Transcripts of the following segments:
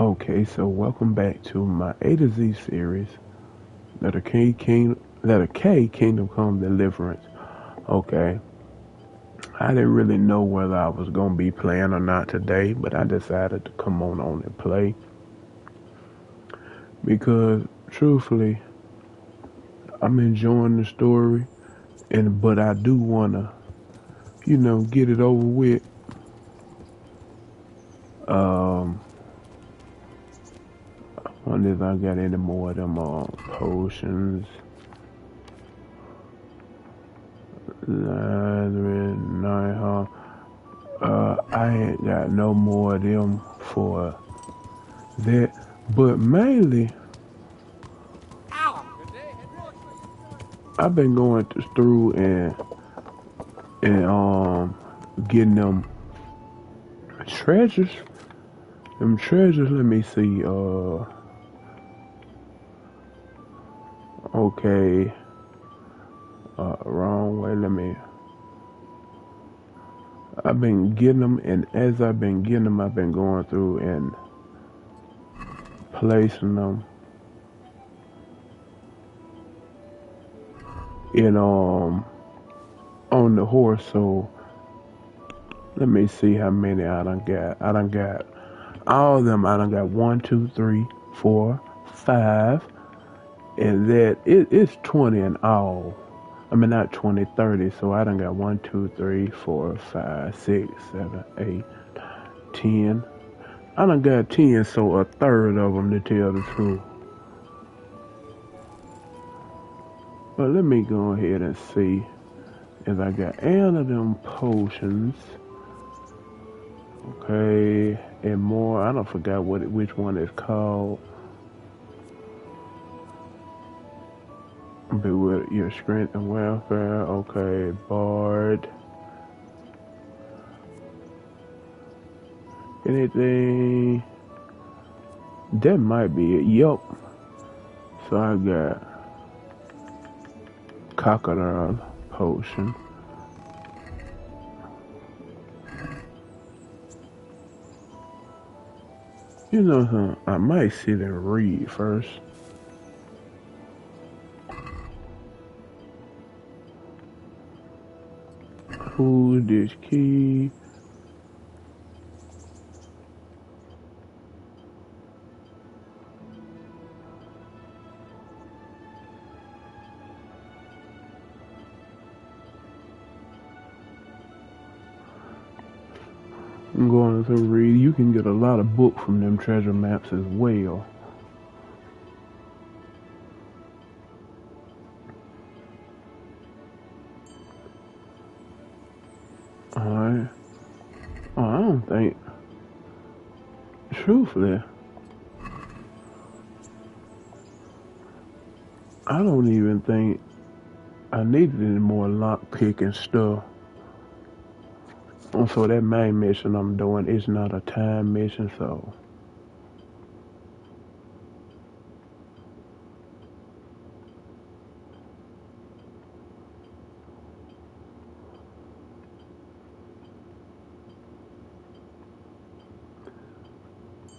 Okay, so welcome back to my A to Z series, Letter K Kingdom Come Deliverance. Okay, I didn't really know whether I was gonna be playing or not today, but I decided to come on and play because truthfully, I'm enjoying the story, and but I do wanna, get it over with. Um, I wonder if I got any more of them potions. Lazarus, Nighthawk. I ain't got no more of them for that, but mainly I've been going through and getting them treasures. Them treasures. Let me see. Okay. Wrong way. Let me. I've been getting them, and as I've been getting them, I've been going through and placing them in on the horse. So let me see how many I done got. I done got all of them. I done got 1, 2, 3, 4, 5, and it's 20 in all. I mean, not 20, 30. So I done got 1, 2, 3, 4, 5, 6, 7, 8, 10. I done got 10, so a third of them to tell the truth. But let me go ahead and see if I got any of them potions. Okay, and more. I don't forgot which one it's called. Be with your strength and welfare. Okay, Bard. Anything? That might be it. Yup. So I got crocodile potion. You know something? I might sit and read first. Who's this key? I'm going to read. You can get a lot of book from them treasure maps as well. Alright. Oh, I don't think. Truthfully, I don't even think I needed any more lock picking stuff. And so that main mission I'm doing is not a time mission, so.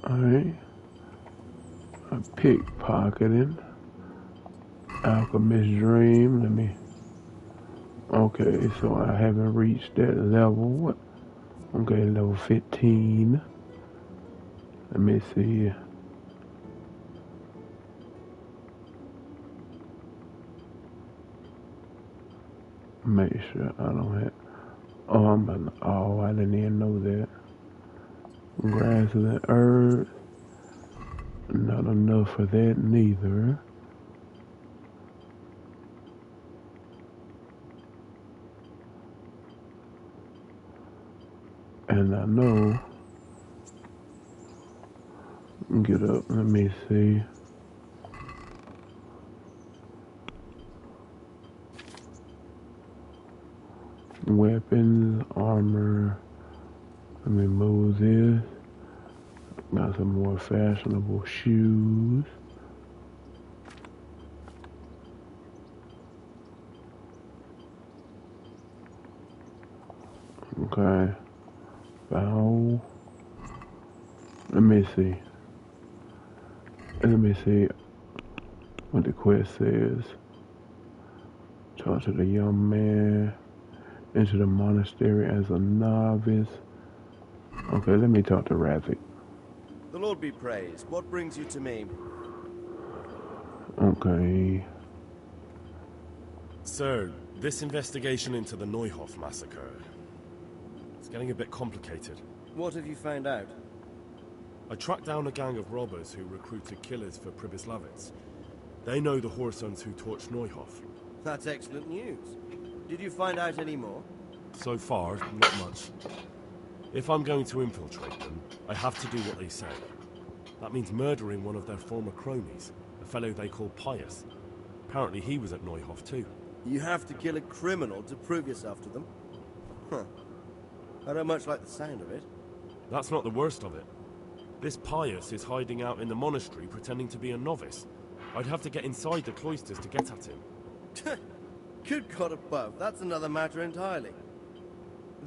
Alright. A pickpocketing. Alchemist dream. Let me. Okay, so I haven't reached that level. What? Okay, level 15. Let me see. Make sure I don't have. Oh, I didn't even know that. Grass and earth. Not enough for that neither. And I know. Get up. Let me see. Weapons, armor. Let me move this. Got some more fashionable shoes. Okay. Bow. Let me see. Let me see what the quest says. Talk to the young man. Enter the monastery as a novice. Okay, let me talk to Razik. The Lord be praised. What brings you to me? Okay. Sir, this investigation into the Neuhof massacre, it's getting a bit complicated. What have you found out? I tracked down a gang of robbers who recruited killers for Pribyslavitz. They know the Horsons who torched Neuhof. That's excellent news. Did you find out any more? So far, not much. If I'm going to infiltrate them, I have to do what they say. That means murdering one of their former cronies, a fellow they call Pius. Apparently he was at Neuhof too. You have to kill a criminal to prove yourself to them? Huh. I don't much like the sound of it. That's not the worst of it. This Pius is hiding out in the monastery pretending to be a novice. I'd have to get inside the cloisters to get at him. Good God above, that's another matter entirely.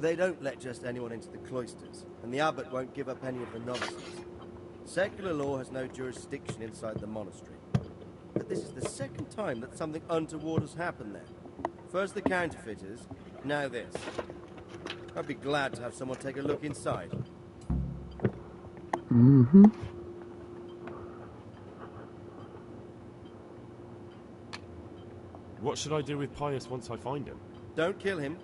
They don't let just anyone into the cloisters, and the abbot won't give up any of the novices. Secular law has no jurisdiction inside the monastery. But this is the second time that something untoward has happened there. First the counterfeiters, now this. I'd be glad to have someone take a look inside. Mm-hmm. What should I do with Pius once I find him? Don't kill him.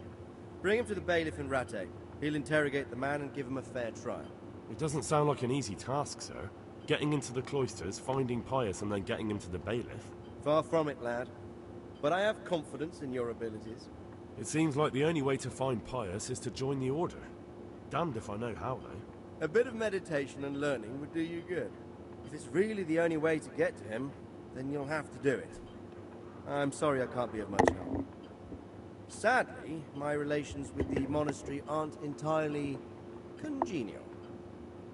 Bring him to the bailiff in Rate. He'll interrogate the man and give him a fair trial. It doesn't sound like an easy task, sir. Getting into the cloisters, finding Pius, and then getting him to the bailiff. Far from it, lad. But I have confidence in your abilities. It seems like the only way to find Pius is to join the Order. Damned if I know how, though. A bit of meditation and learning would do you good. If it's really the only way to get to him, then you'll have to do it. I'm sorry I can't be of much help. Sadly, my relations with the monastery aren't entirely congenial.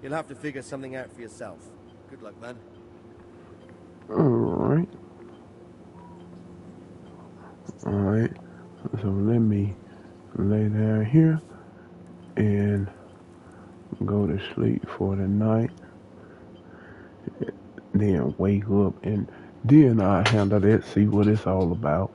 You'll have to figure something out for yourself. Good luck, man. Alright. Alright. So let me lay down here and go to sleep for the night. Then wake up and then I handle that, see what it's all about.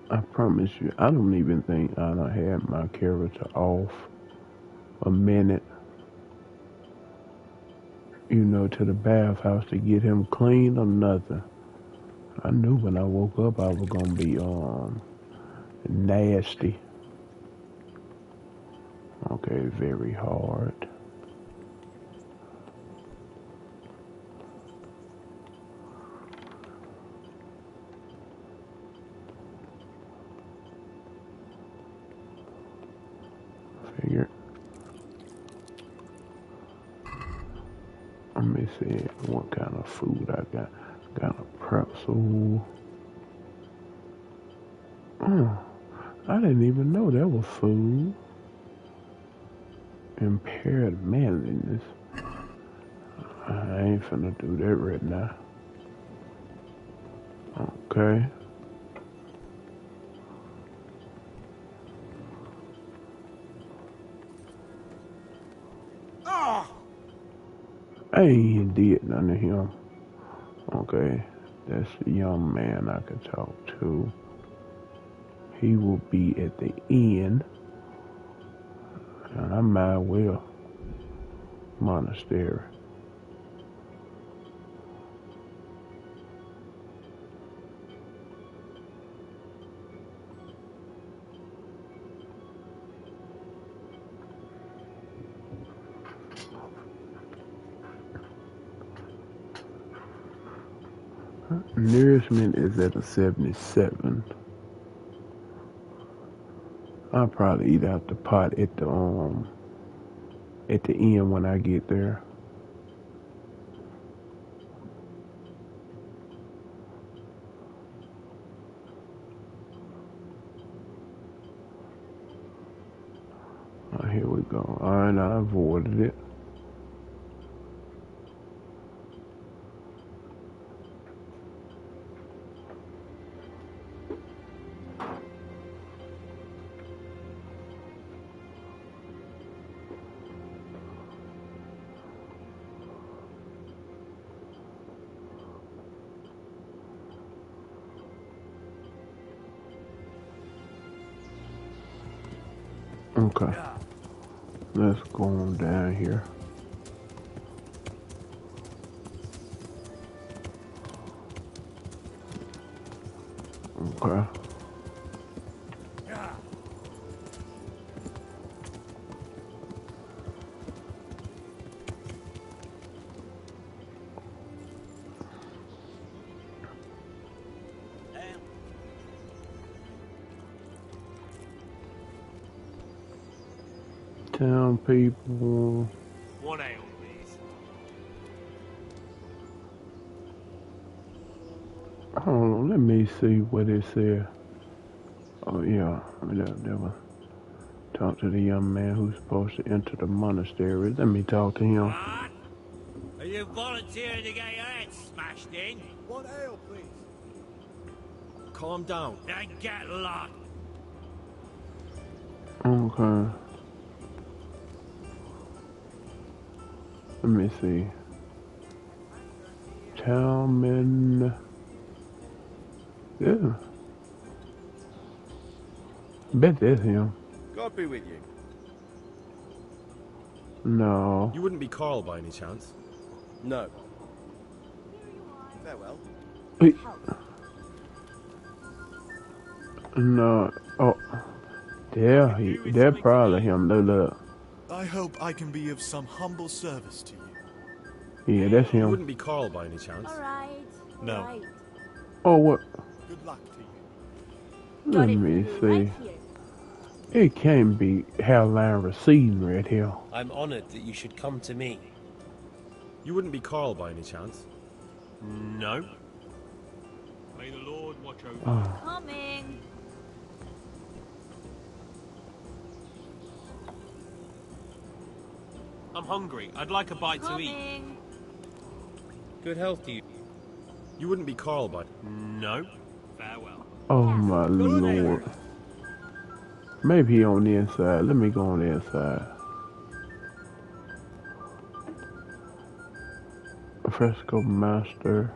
I promise you, I don't even think I done had my character off a minute, to the bathhouse to get him clean or nothing. I knew when I woke up I was gonna be nasty. Okay, very hard. Figure. Let me see what kind of food I got. Got a pretzel. Oh, I didn't even know that was food. Impaired manliness. I ain't finna do that right now. Okay. I ain't did none of him. Okay. That's the young man I could talk to. He will be at the end. And I might well. Monastery. Nourishment is at a 77. I'll probably eat out the pot at the at the end when I get there. Oh, here we go. Alright, I avoided it. Okay. Let's go on down here. Okay. Town people. One ale, please. Hold on, let me see what it says. Oh yeah, that was talk to the young man who's supposed to enter the monastery. Let me talk to him. What? Are you volunteering to get your head smashed in? One ale, please. Calm down. Then get lost. Okay. Let me see. Talman. Yeah. Bet that's him. God be with you. No. You wouldn't be Carl by any chance? No. Farewell. Hey. No. Oh. There he. They're probably him. Look. I hope I can be of some humble service to you. Yeah, that's You him. wouldn't be Carl by any chance? Alright. No. Right. Oh, what? Good luck to you. Let me see. Right here. It can't be hairline receding right here. I'm honored that you should come to me. You wouldn't be Carl by any chance? No. May the Lord watch over you. Oh. Coming. I'm hungry. I'd like a bite to eat. Coming. Good health to you. You wouldn't be Carl by... No. Farewell. Oh my lord. Maybe he on the inside. Let me go on the inside. Fresco master.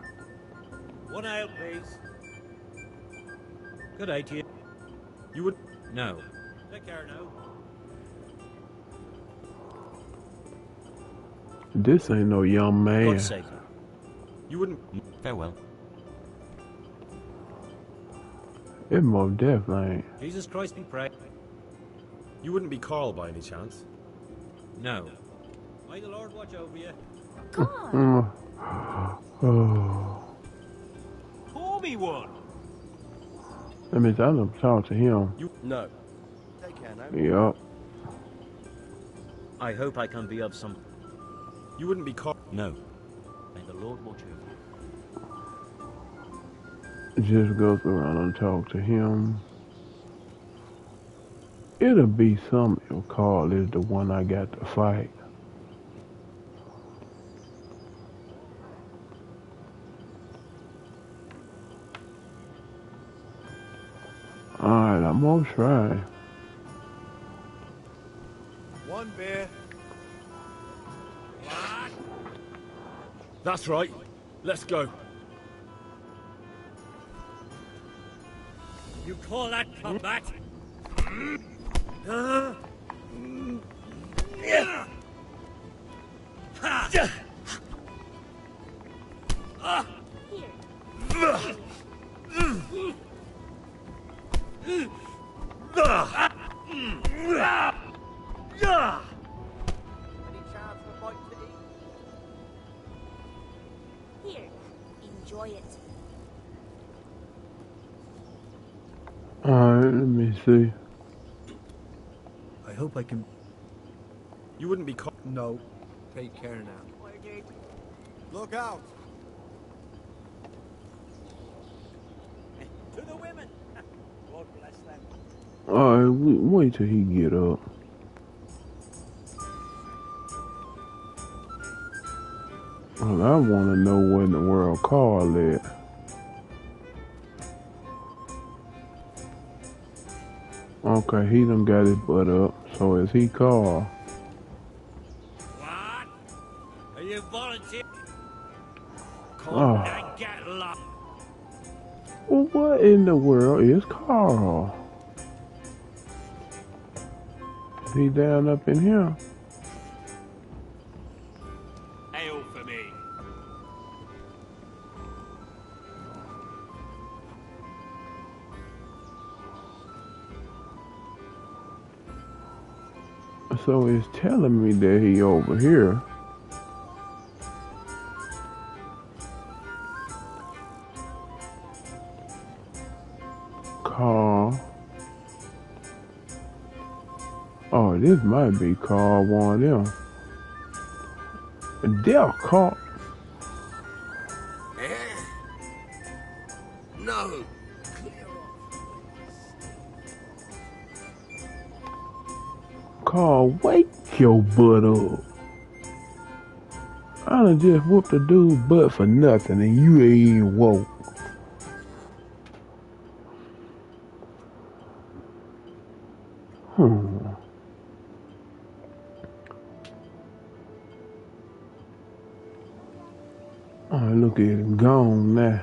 One ale, please. Good day to you. You would... No. Take care now. This ain't no young man. God's sake. You wouldn't... Farewell. It most definitely ain't. Jesus Christ be praised. You wouldn't be Carl by any chance? No. May the Lord watch over you. Come on. Oh. Pour me one. That means I don't talk to him. No. Take care now. Yup. I hope I can be of some... You wouldn't be Carl... No. May the Lord watch over you. Just go around and talk to him. It'll be some if Carl is the one I got to fight. Alright, I'm gonna try. One beer. What? That's right. Let's go. You call that combat? Any chance of a bite to eat? Here. Enjoy it. Alright, let me see. I hope I can... You wouldn't be Carl... No. Take care now. Ordered. Look out! To the women. God bless them. Alright, wait till he get up. Well, I want to know what in the world Carl at. Okay, he done got his butt up. So is he Carl? What? Are you volunteering? Oh. Now get lost. Well, what in the world is Carl? He down up in here? Ale for me. So it's telling me that he over here. Carl. Oh, this might be Carl one of them. They're Carl. No! Carl, wake your butt up. I done just whooped a dude's butt for nothing and you ain't even woke. Oh, look at him gone now.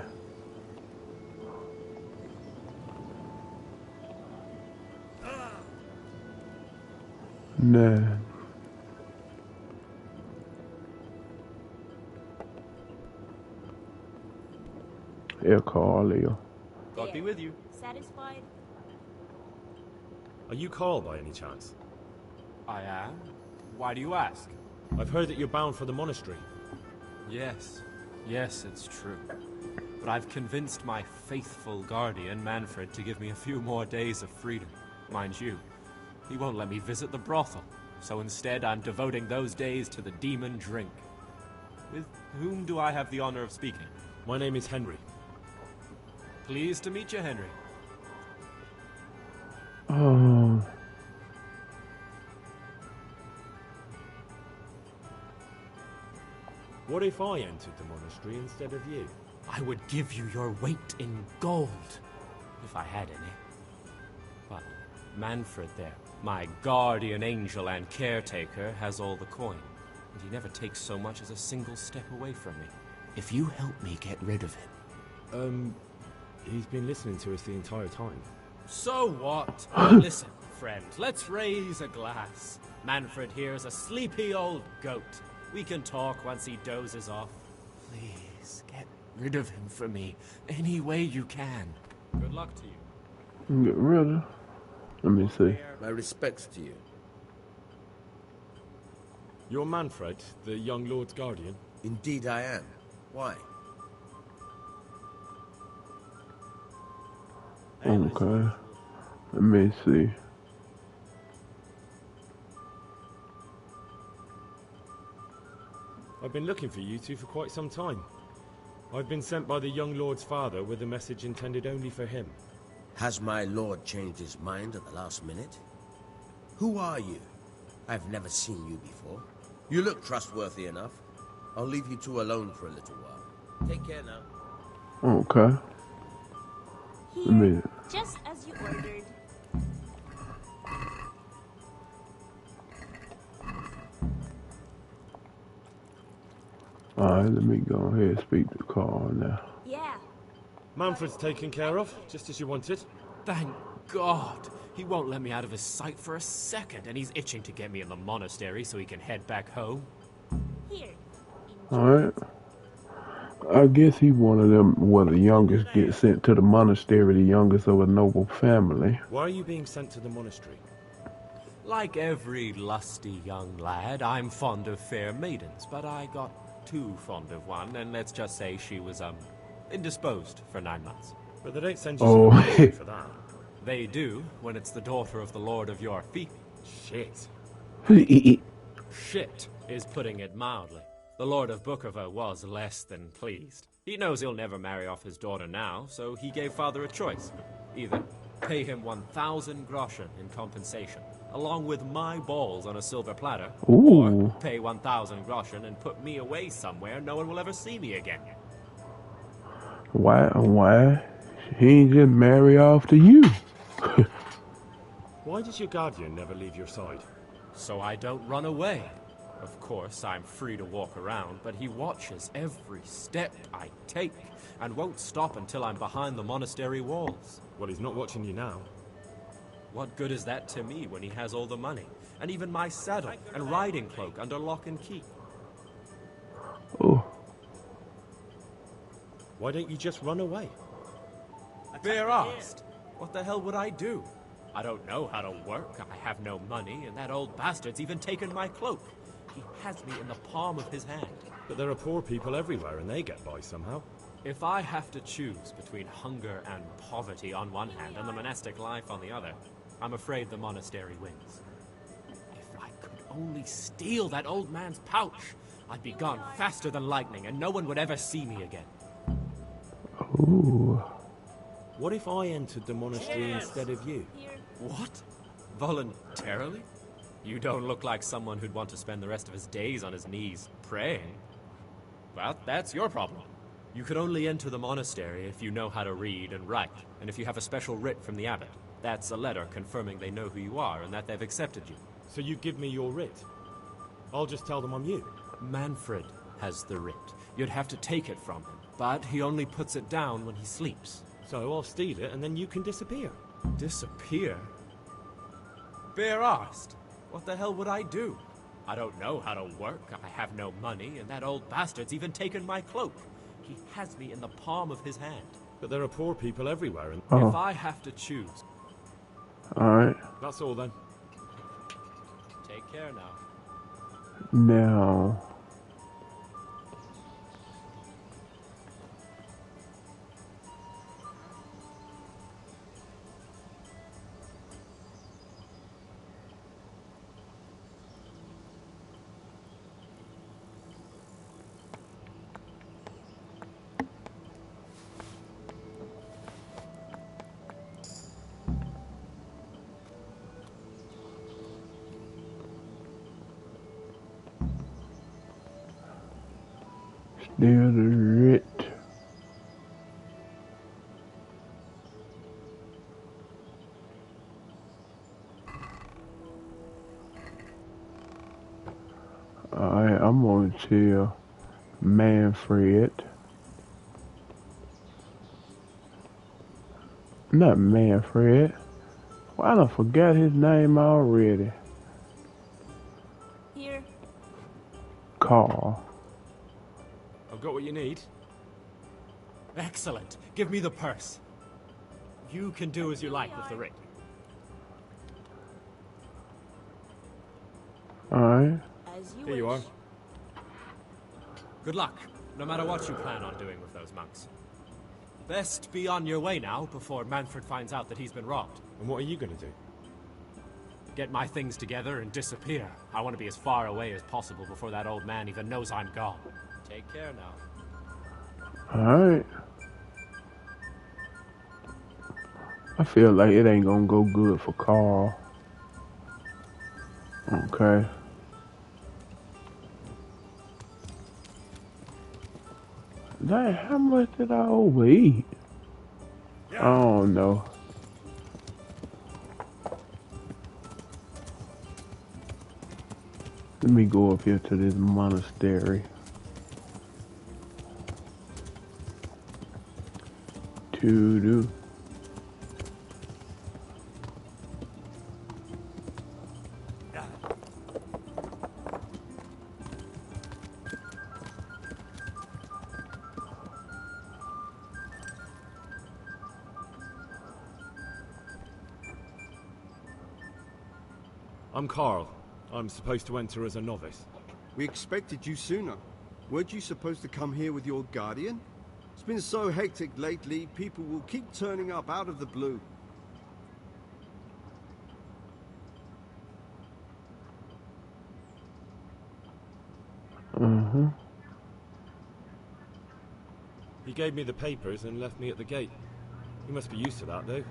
Nah. Yeah, Carl, Leo. God be with you. Satisfied? Are you Carl by any chance? I am? Why do you ask? I've heard that you're bound for the monastery. Yes. Yes, it's true. But I've convinced my faithful guardian, Manfred, to give me a few more days of freedom. Mind you, he won't let me visit the brothel. So instead, I'm devoting those days to the demon drink. With whom do I have the honor of speaking? My name is Henry. Pleased to meet you, Henry. Oh. What if I entered the monastery instead of you? I would give you your weight in gold, if I had any. But Manfred there, my guardian angel and caretaker, has all the coin, and he never takes so much as a single step away from me. If you help me get rid of him... He's been listening to us the entire time. So what? Listen, friend, let's raise a glass. Manfred here's a sleepy old goat. We can talk once he dozes off. Please, get rid of him for me, any way you can. Good luck to you. Get rid of. Let me see. My respects to you. You're Manfred, the young lord's guardian? Indeed I am. Why? Okay. Let me see. I've been looking for you two for quite some time. I've been sent by the young lord's father with a message intended only for him. Has my lord changed his mind at the last minute? Who are you? I've never seen you before. You look trustworthy enough. I'll leave you two alone for a little while. Take care now. Okay. Here, just as you ordered. Alright, let me go ahead and speak to Carl now. Yeah. Manfred's taken care of, just as you wanted. Thank God. He won't let me out of his sight for a second, and he's itching to get me in the monastery so he can head back home. Here. Alright. I guess he one of them where the youngest gets sent to the monastery, the youngest of a noble family. Why are you being sent to the monastery? Like every lusty young lad, I'm fond of fair maidens, but I got too fond of one, and let's just say she was, indisposed for 9 months. But they don't send you to the monastery for that. They do, when it's the daughter of the lord of your feet. Shit. Shit. is putting it mildly. The Lord of Bookerver was less than pleased. He knows he'll never marry off his daughter now, so he gave father a choice. Either pay him 1,000 groschen in compensation, along with my balls on a silver platter, Ooh. or pay 1,000 groschen and put me away somewhere no one will ever see me again. Why? He ain't just marry off to you. Why does your guardian never leave your side? So I don't run away. Of course, I'm free to walk around, but he watches every step I take and won't stop until I'm behind the monastery walls. Well, he's not watching you now. What good is that to me when he has all the money, and even my saddle and riding cloak under lock and key? Oh. Why don't you just run away? Bear asked. What the hell would I do? I don't know how to work, I have no money, and that old bastard's even taken my cloak. He has me in the palm of his hand. But there are poor people everywhere and they get by somehow. If I have to choose between hunger and poverty on one hand and the monastic life on the other, I'm afraid the monastery wins. If I could only steal that old man's pouch, I'd be gone faster than lightning and no one would ever see me again. Ooh. What if I entered the monastery instead of you? What? Voluntarily? You don't look like someone who'd want to spend the rest of his days on his knees praying. Well, that's your problem. You could only enter the monastery if you know how to read and write, and if you have a special writ from the abbot. That's a letter confirming they know who you are and that they've accepted you. So you give me your writ? I'll just tell them I'm you. Manfred has the writ. You'd have to take it from him, but he only puts it down when he sleeps. So I'll steal it and then you can disappear. Disappear? Bear asked. What the hell would I do? I don't know how to work, I have no money, and that old bastard's even taken my cloak. He has me in the palm of his hand. But there are poor people everywhere and... Oh. If I have to choose... Alright. That's all then. Take care now. Now. Still the writ. Alright, I'm gonna tell Manfred. Not Manfred. Well, I done forgot his name already. Here. Carl. I've got what you need. Excellent. Give me the purse. You can do as you like with the writ. Alright. As you Here you are. wish. Good luck, no matter what you plan on doing with those monks. Best be on your way now before Manfred finds out that he's been robbed. And what are you going to do? Get my things together and disappear. I want to be as far away as possible before that old man even knows I'm gone. Take care now. Alright. I feel like it ain't gonna go good for Carl. Okay. Dang, how much did I overeat? I don't know. Let me go up here to this monastery. To do. I'm Carl. I'm supposed to enter as a novice. We expected you sooner. Weren't you supposed to come here with your guardian? It's been so hectic lately, people will keep turning up out of the blue. Uh-huh. He gave me the papers and left me at the gate. You must be used to that, though.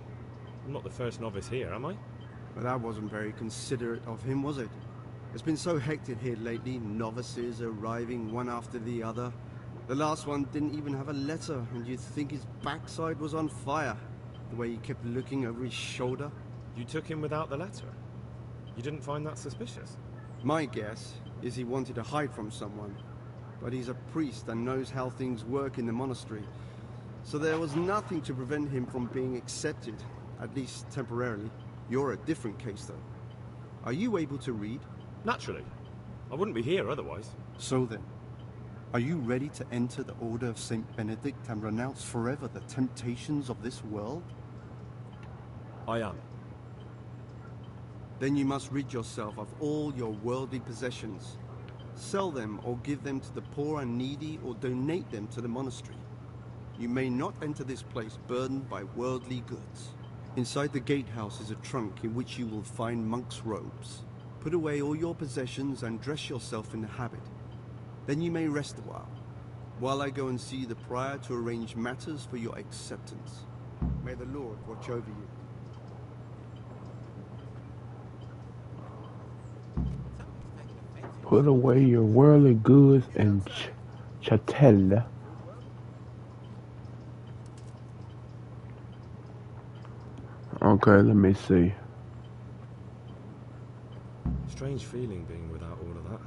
I'm not the first novice here, am I? But that wasn't very considerate of him, was it? It's been so hectic here lately, novices arriving one after the other. The last one didn't even have a letter, and you'd think his backside was on fire, the way he kept looking over his shoulder. You took him without the letter? You didn't find that suspicious? My guess is he wanted to hide from someone, but he's a priest and knows how things work in the monastery, so there was nothing to prevent him from being accepted, at least temporarily. You're a different case, though. Are you able to read? Naturally. I wouldn't be here otherwise. So then, are you ready to enter the Order of Saint Benedict and renounce forever the temptations of this world? I am. Then you must rid yourself of all your worldly possessions. Sell them or give them to the poor and needy or donate them to the monastery. You may not enter this place burdened by worldly goods. Inside the gatehouse is a trunk in which you will find monk's robes. Put away all your possessions and dress yourself in the habit. Then you may rest a while I go and see the prior to arrange matters for your acceptance. May the Lord watch over you. Put away your worldly goods and chattel. Okay, let me see. Strange feeling being without all of that.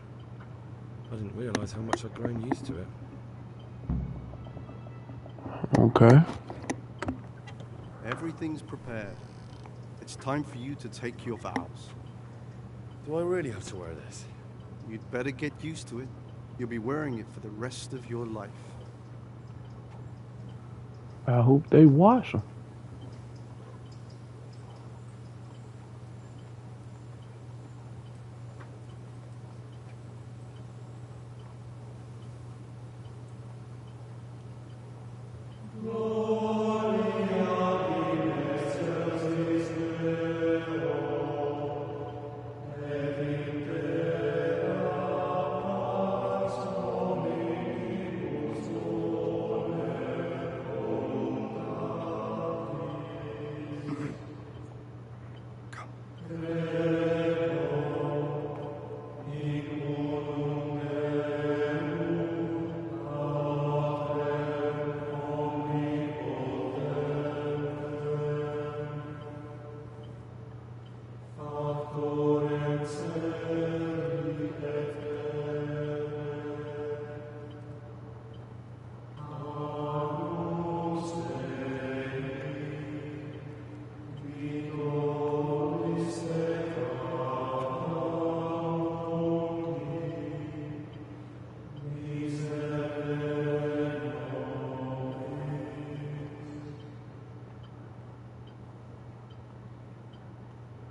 I didn't realise how much I'd grown used to it. Okay. Everything's prepared. It's time for you to take your vows. Do I really have to wear this? You'd better get used to it. You'll be wearing it for the rest of your life. I hope they wash them.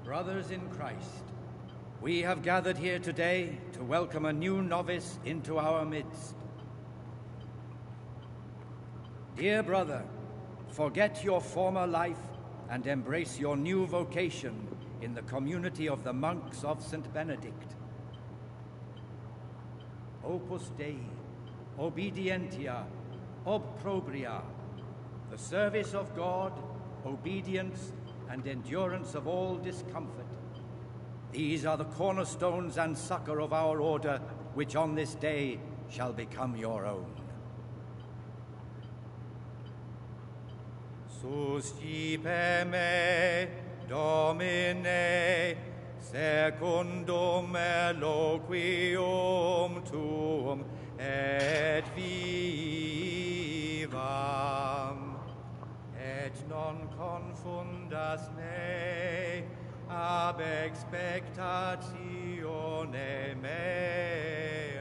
Brothers in Christ, we have gathered here today to welcome a new novice into our midst. Dear brother, forget your former life and embrace your new vocation in the community of the monks of St. Benedict. Opus Dei, obedientia, obprobria, the service of God, obedience, and endurance of all discomfort. These are the cornerstones and succor of our order, which on this day shall become your own. Suscipe me, Domine, secundum eloquium tuum, et vivam, et non confundas me ab expectatione mea.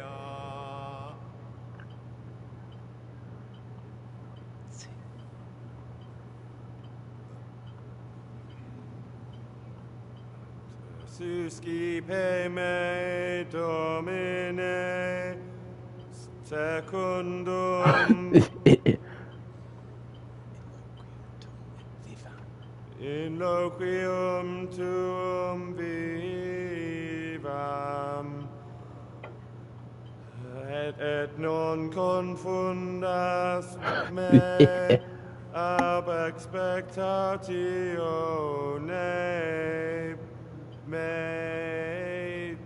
Suscipe me, Domine, secundum in loquium tuum vivam, et non confundas me ab expectatione me.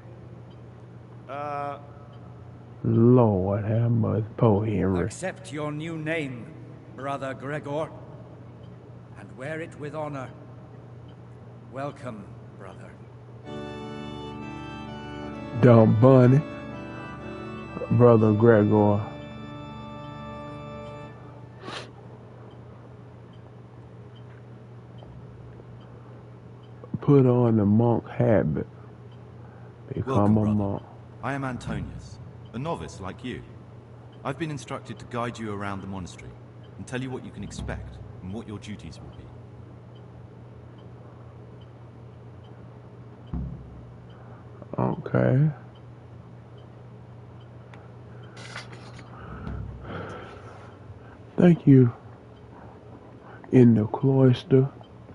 Lord have mercy, poor Henry. Accept your new name, Brother Gregor, and wear it with honor. Welcome, brother. Dumb bunny, Brother Gregor. Put on the monk habit. Become a monk. I am Antonius, a novice like you. I've been instructed to guide you around the monastery and tell you what you can expect and what your duties will be. Okay. Thank you. In the cloister.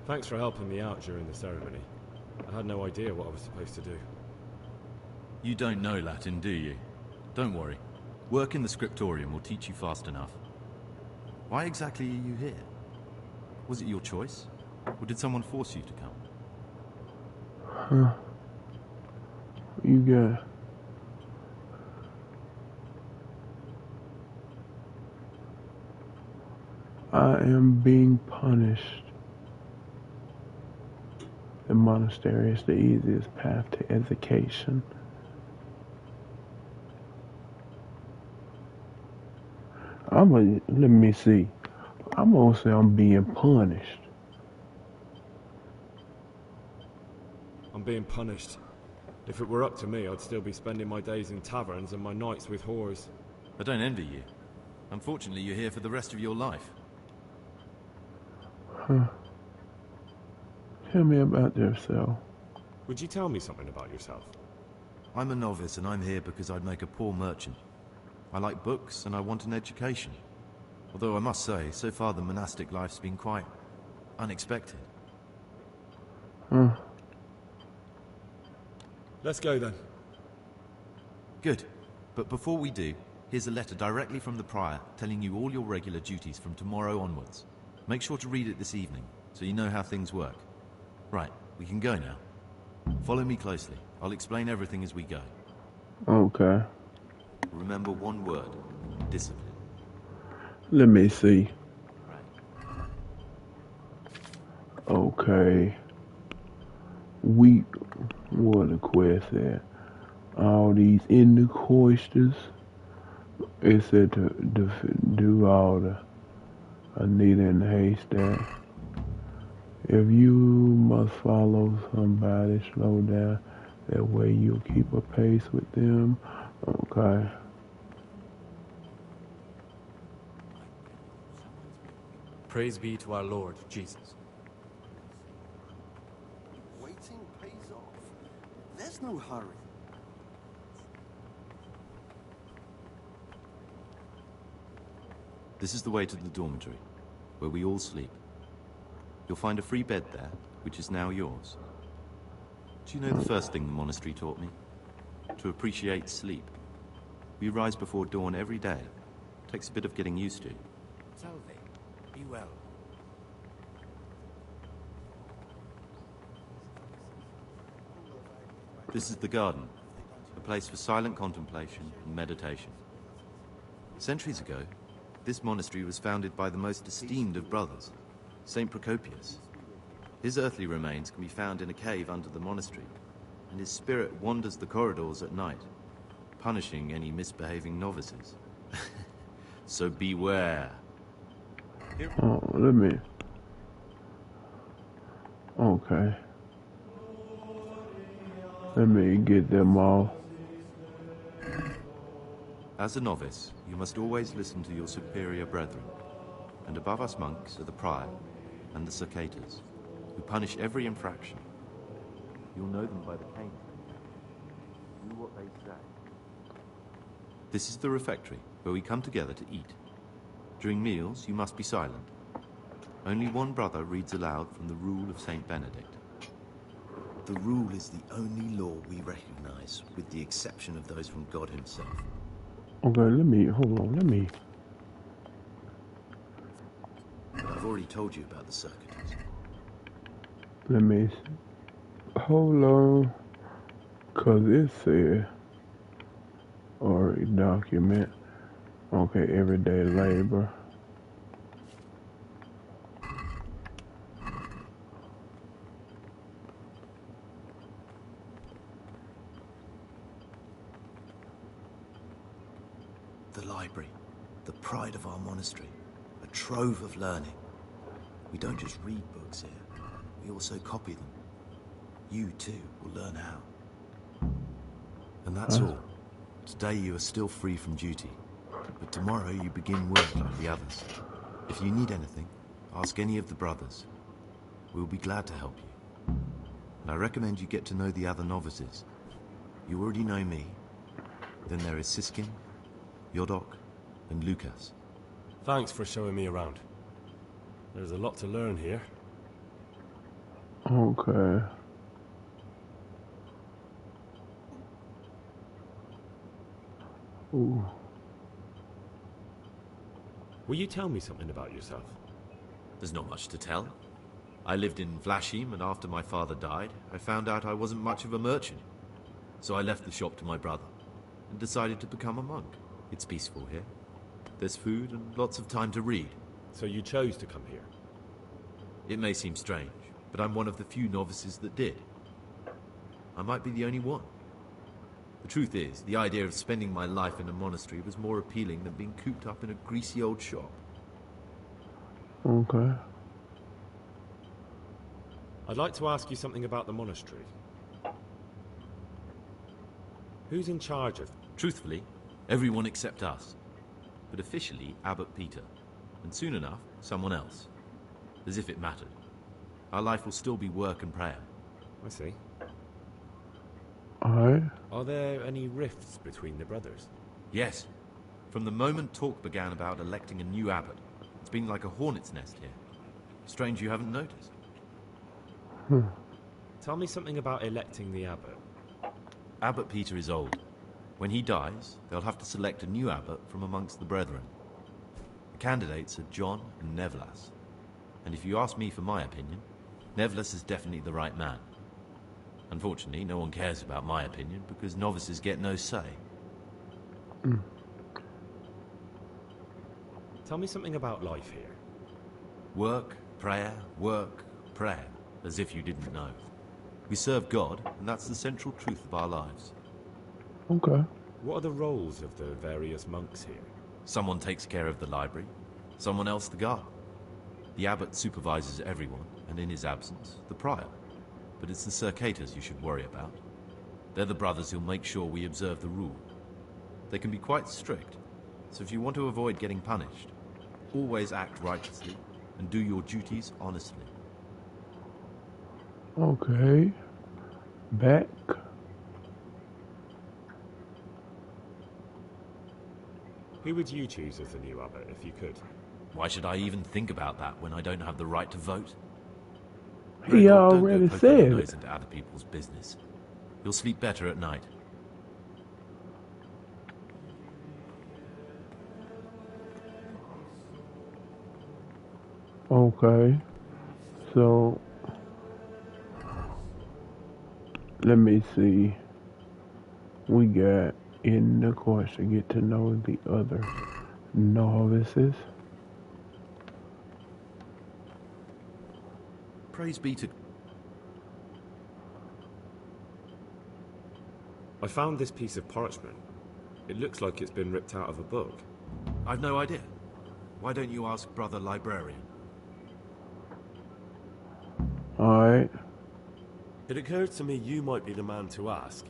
Thanks for helping me out during the ceremony. I had no idea what I was supposed to do. You don't know Latin, do you? Don't worry. Work in the scriptorium will teach you fast enough. Why exactly are you here? Was it your choice? Or did someone force you to come? Huh. You got... I am being punished. The monastery is the easiest path to education. Let me see. I'm gonna say I'm being punished. I'm being punished. If it were up to me, I'd still be spending my days in taverns and my nights with whores. I don't envy you. Unfortunately, you're here for the rest of your life. Huh. Tell me about yourself. Would you tell me something about yourself? I'm a novice and I'm here because I'd make a poor merchant. I like books and I want an education. Although I must say, so far the monastic life's been quite unexpected. Huh. Let's go then. Good. But before we do, here's a letter directly from the prior telling you all your regular duties from tomorrow onwards. Make sure to read it this evening, so you know how things work. Right, we can go now. Follow me closely. I'll explain everything as we go. Okay. Remember one word. Discipline. Let me see. Okay. What the quest at? All these in the cloisters. It said to do all the Anita in the haystack. If you must follow somebody, slow down. That way you'll keep a pace with them. Okay. Praise be to our Lord Jesus. Waiting pays off. There's no hurry. This is the way to the dormitory, where we all sleep. You'll find a free bed there, which is now yours. Do you know the first thing the monastery taught me? To appreciate sleep. We rise before dawn every day. Takes a bit of getting used to. Salve. Be well. This is the garden, a place for silent contemplation and meditation. Centuries ago, this monastery was founded by the most esteemed of brothers, Saint Procopius. His earthly remains can be found in a cave under the monastery, and his spirit wanders the corridors at night, punishing any misbehaving novices. So beware. Oh, let me... Okay. Let me get them all. As a novice, you must always listen to your superior brethren, and above us monks are the prior and the circators, who punish every infraction. You'll know them by the cane. Do what they say. This is the refectory, where we come together to eat. During meals, you must be silent. Only one brother reads aloud from the Rule of Saint Benedict. The Rule is the only law we recognize, with the exception of those from God himself. Okay, hold on, I've already told you about the circuitous. hold on, cause it said, or document, okay, everyday labor. The library, the pride of our monastery, a trove of learning. We don't just read books here, we also copy them. You, too, will learn how. And that's all. Today you are still free from duty, but tomorrow you begin work like the others. If you need anything, ask any of the brothers. We'll be glad to help you. And I recommend you get to know the other novices. You already know me. Then there is Siskin, Yodok, and Lucas. Thanks for showing me around. There's a lot to learn here. Okay. Ooh. Will you tell me something about yourself? There's not much to tell. I lived in Vlashim, and after my father died, I found out I wasn't much of a merchant. So I left the shop to my brother, and decided to become a monk. It's peaceful here. There's food and lots of time to read. So you chose to come here? It may seem strange, but I'm one of the few novices that did. I might be the only one. The truth is, the idea of spending my life in a monastery was more appealing than being cooped up in a greasy old shop. Okay. I'd like to ask you something about the monastery. Who's in charge of it? Truthfully, everyone except us. But officially, Abbot Peter. And soon enough, someone else. As if it mattered. Our life will still be work and prayer. I see. Alright. Are there any rifts between the brothers? Yes. From the moment talk began about electing a new abbot, it's been like a hornet's nest here. Strange you haven't noticed. Tell me something about electing the abbot. Abbot Peter is old. When he dies, they'll have to select a new abbot from amongst the brethren. The candidates are John and Nevlas. And if you ask me for my opinion, Nevlas is definitely the right man. Unfortunately, no one cares about my opinion because novices get no say. Tell me something about life here. Work, prayer, as if you didn't know. We serve God, and that's the central truth of our lives. Okay. What are the roles of the various monks here? Someone takes care of the library, someone else the guard. The abbot supervises everyone, and in his absence, the prior. But it's the circators you should worry about. They're the brothers who'll make sure we observe the rule. They can be quite strict, so if you want to avoid getting punished, always act righteously and do your duties honestly. Okay. Back. Who would you choose as the new abbot if you could? Why should I even think about that when I don't have the right to vote? He already said it. Nose into other people's business. You'll sleep better at night. Okay. So let me see. We got in the course to get to know the other novices. Praise be to... I found this piece of parchment. It looks like it's been ripped out of a book. I've no idea. Why don't you ask Brother Librarian? Alright. It occurred to me you might be the man to ask.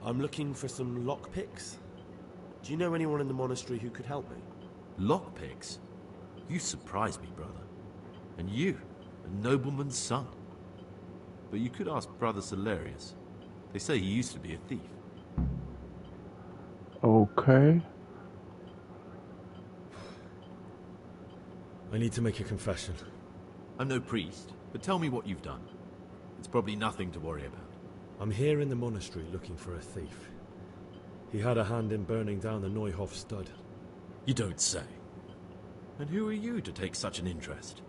I'm looking for some lockpicks. Do you know anyone in the monastery who could help me? Lockpicks? You surprise me, brother. And you, a nobleman's son. But you could ask Brother Solarius. They say he used to be a thief. Okay. I need to make a confession. I'm no priest, but tell me what you've done. It's probably nothing to worry about. I'm here in the monastery looking for a thief. He had a hand in burning down the Neuhof stud. You don't say. And who are you to take such an interest?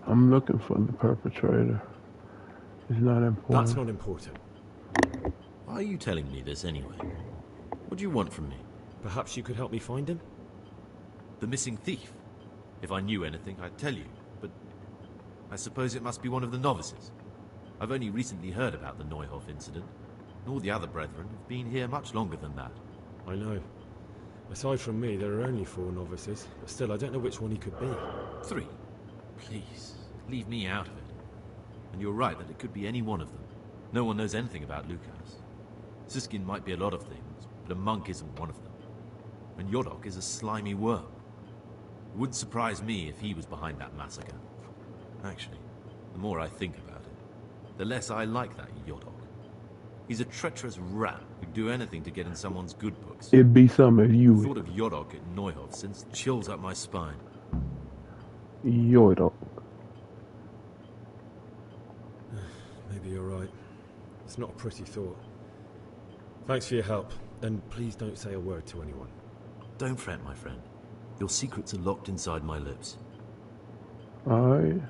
I'm looking for the perpetrator. It's not important. That's not important. Why are you telling me this anyway? What do you want from me? Perhaps you could help me find him? The missing thief? If I knew anything, I'd tell you, but I suppose it must be one of the novices. I've only recently heard about the Neuhof incident. All the other brethren have been here much longer than that. I know. Aside from me, there are only 4 novices, but still, I don't know which one he could be. 3? Please, leave me out of it. And you're right that it could be any one of them. No one knows anything about Lukas. Siskin might be a lot of things, but a monk isn't one of them. And Yodok is a slimy worm. It wouldn't surprise me if he was behind that massacre. Actually, the more I think about it, the less I like that Yodok. He's a treacherous rat who'd do anything to get in someone's good books. It'd be some of you. The thought of Yodok at Neuhof sends chills up my spine. Yodok. Maybe you're right. It's not a pretty thought. Thanks for your help, and please don't say a word to anyone. Don't fret, my friend. Your secrets are locked inside my lips. Alright.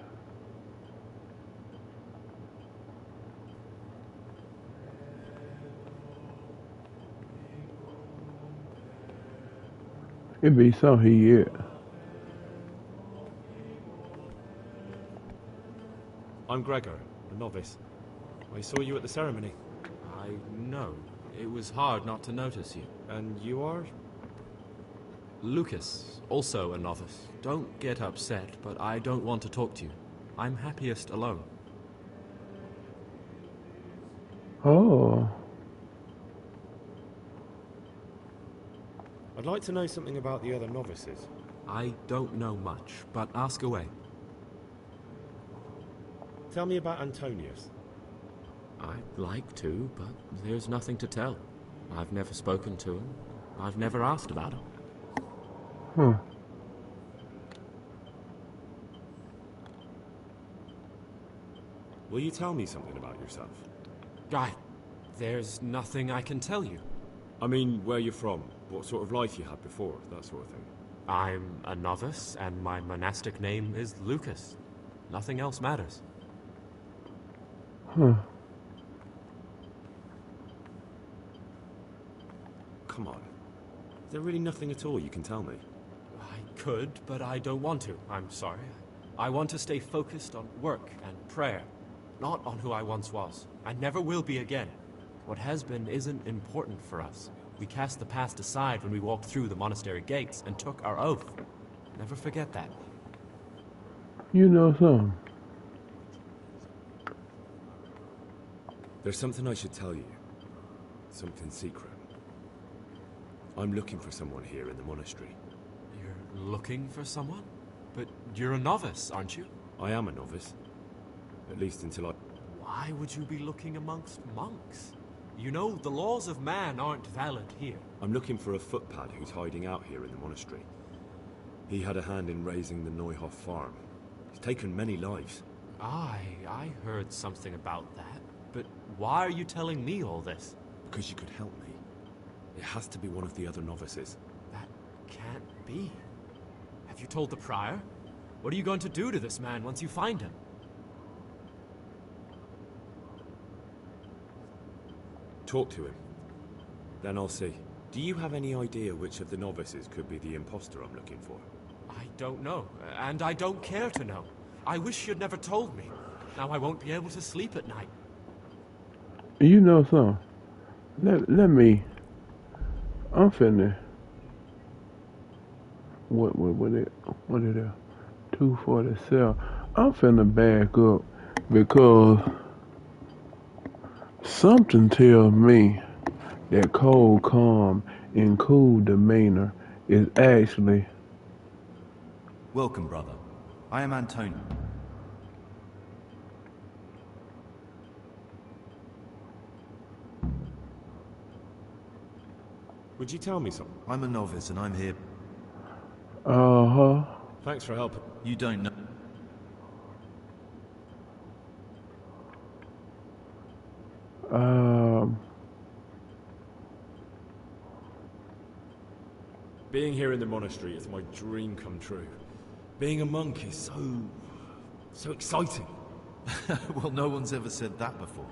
It'd be something he is. I'm Gregor, a novice. I saw you at the ceremony. I know. It was hard not to notice you. And you are? Lucas, also a novice. Don't get upset, but I don't want to talk to you. I'm happiest alone. Oh. I'd like to know something about the other novices. I don't know much, but ask away. Tell me about Antonius. I'd like to, but there's nothing to tell. I've never spoken to him. I've never asked about him. Huh. Will you tell me something about yourself? There's nothing I can tell you. I mean, where you're from, what sort of life you had before, that sort of thing. I'm a novice, and my monastic name is Lucas. Nothing else matters. Huh. Come on. Is there really nothing at all you can tell me? I could, but I don't want to. I'm sorry. I want to stay focused on work and prayer, not on who I once was. I never will be again. What has been isn't important for us. We cast the past aside when we walked through the monastery gates and took our oath. Never forget that. You know something. There's something I should tell you. Something secret. I'm looking for someone here in the monastery. You're looking for someone? But you're a novice, aren't you? I am a novice. At least until I... Why would you be looking amongst monks? You know, the laws of man aren't valid here. I'm looking for a footpad who's hiding out here in the monastery. He had a hand in raising the Neuhof farm. He's taken many lives. I heard something about that. But why are you telling me all this? Because you could help me. It has to be one of the other novices. That can't be. Have you told the prior? What are you going to do to this man once you find him? Talk to him. Then I'll see. Do you have any idea which of the novices could be the imposter I'm looking for? I don't know, and I don't care to know. I wish you'd never told me. Now I won't be able to sleep at night. You know something. Let me. I'm finna. What it is? 247. I'm finna back up because something tells me that cold, calm, and cool demeanor is actually. Welcome, brother. I am Antonio. Would you tell me something? I'm a novice and I'm here. Uh-huh. Thanks for helping. You don't know. Um, Being here in the monastery is my dream come true. Being a monk is so exciting. Well, no one's ever said that before.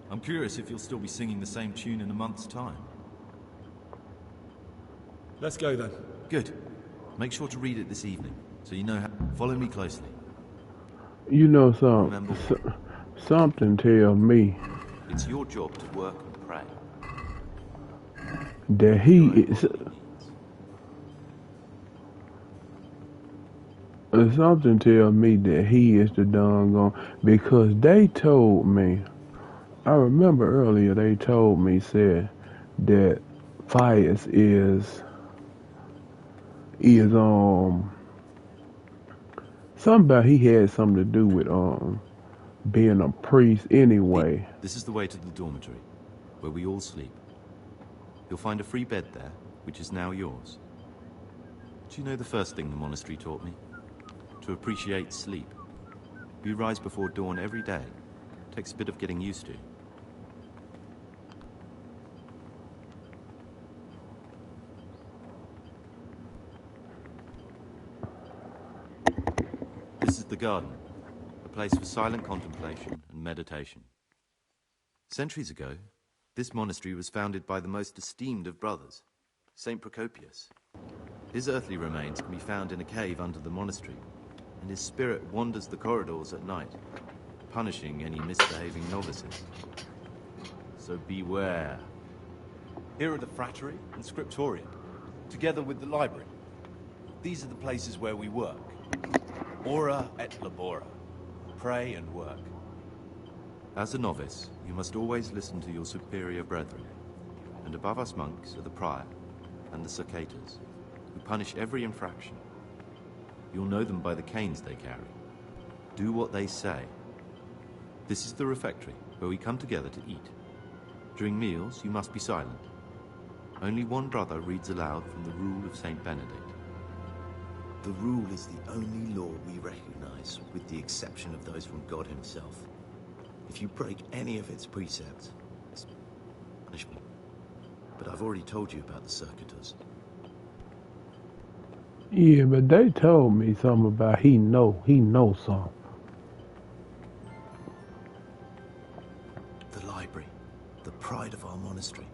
I'm curious if you'll still be singing the same tune in a month's time. Let's go then. Good. Make sure to read it this evening, so you know how... Follow me closely. you know Remember something tell me it's your job to work and pray. that he is. Something tell me that he is the doggone, because they told me, I remember earlier they told me, said that Fias is something about he had something to do with being a priest anyway. This is the way to the dormitory, where we all sleep. You'll find a free bed there, which is now yours. Do you know the first thing the monastery taught me? To appreciate sleep. We rise before dawn every day. Takes a bit of getting used to. This is the garden, a place for silent contemplation and meditation. Centuries ago, this monastery was founded by the most esteemed of brothers, Saint Procopius. His earthly remains can be found in a cave under the monastery, and his spirit wanders the corridors at night, punishing any misbehaving novices. So beware. Here are the frattery and scriptorium, together with the library. These are the places where we work. Ora et labora. Pray and work. As a novice, you must always listen to your superior brethren, and above us monks are the prior and the circators, who punish every infraction. You'll know them by the canes they carry. Do what they say. This is the refectory, where we come together to eat. During meals, you must be silent. Only one brother reads aloud from the Rule of Saint Benedict. The Rule is the only law we recognize, with the exception of those from God himself. If you break any of its precepts, it's punishment. But I've already told you about the circuitous. Yeah, but they told me something about he knows something. The library, the pride of our monastery,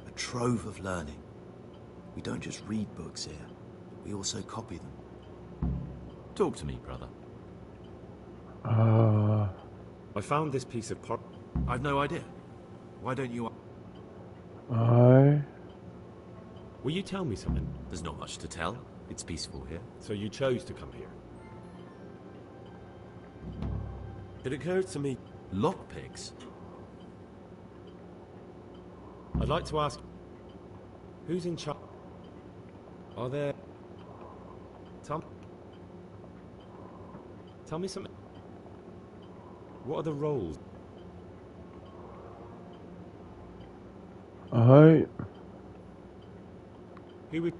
a trove of learning. We don't just read books here, we also copy them. Talk to me, brother. I found this piece of pot. I've no idea. Why don't you... Will you tell me something? There's not much to tell. It's peaceful here. So you chose to come here? It occurs to me... Lockpicks? I'd like to ask... Who's in charge? Are there... Tell me something. What are the roles? Alright. Who would...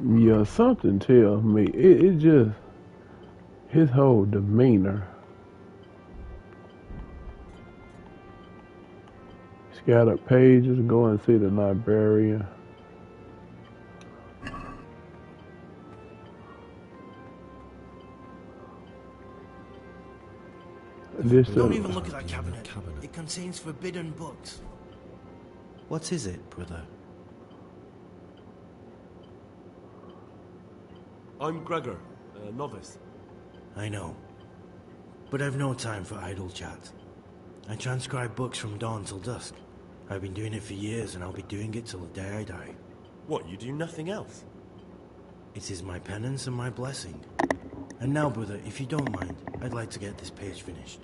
Yeah, something tells me it just his whole demeanor. Scattered pages, go and see the librarian. Don't even look at that cabinet. It contains forbidden books. What is it, brother? I'm Gregor, a novice. I know. But I've no time for idle chat. I transcribe books from dawn till dusk. I've been doing it for years, and I'll be doing it till the day I die. What, you do nothing else? It is my penance and my blessing. And now, brother, if you don't mind, I'd like to get this page finished.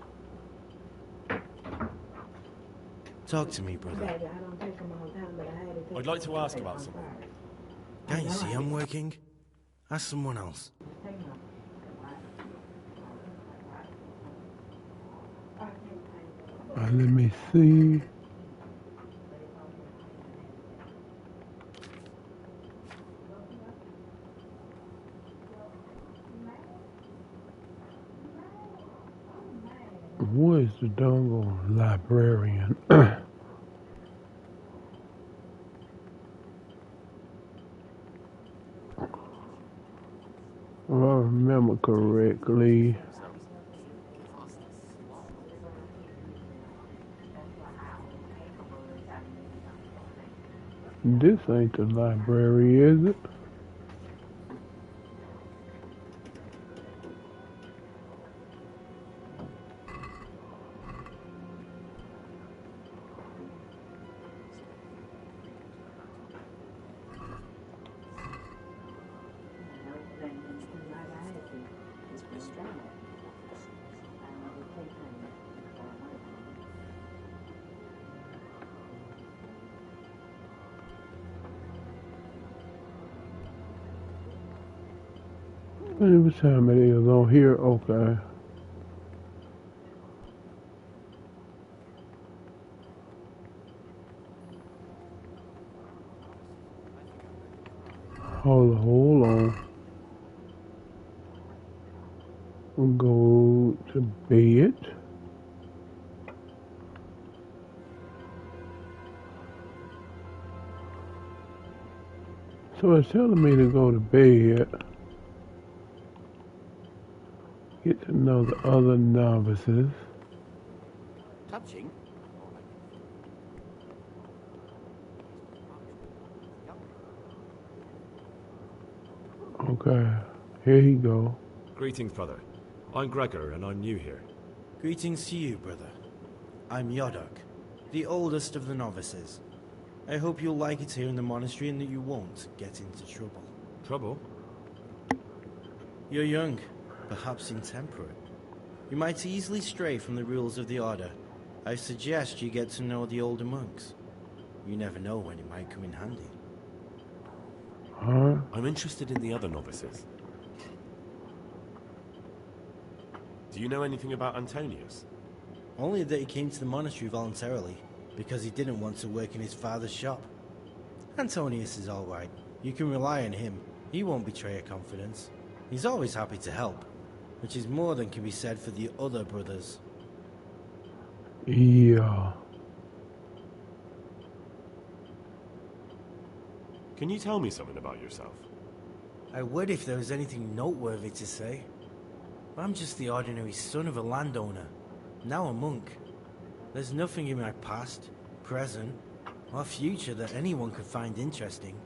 Talk to me, brother. I'd like to ask about something. Can't you see I'm working? Ask someone else. Let me see. What is the dongle librarian? If I remember correctly, this ain't the library, is it? What time it is on here? Okay. Hold on. We'll go to bed. So it's telling me to go to bed. Get to know the other novices. Touching? Okay, here he go. Greetings, brother. I'm Gregor, and I'm new here. Greetings to you, brother. I'm Yodok, the oldest of the novices. I hope you'll like it here in the monastery and that you won't get into trouble. Trouble? You're young, perhaps intemperate. You might easily stray from the rules of the Order. I suggest you get to know the older monks. You never know when it might come in handy. Huh? I'm interested in the other novices. Do you know anything about Antonius? Only that he came to the monastery voluntarily, because he didn't want to work in his father's shop. Antonius is all right. You can rely on him. He won't betray your confidence. He's always happy to help, which is more than can be said for the other brothers. Yeah. Can you tell me something about yourself? I would if there was anything noteworthy to say. I'm just the ordinary son of a landowner, now a monk. There's nothing in my past, present, or future that anyone could find interesting.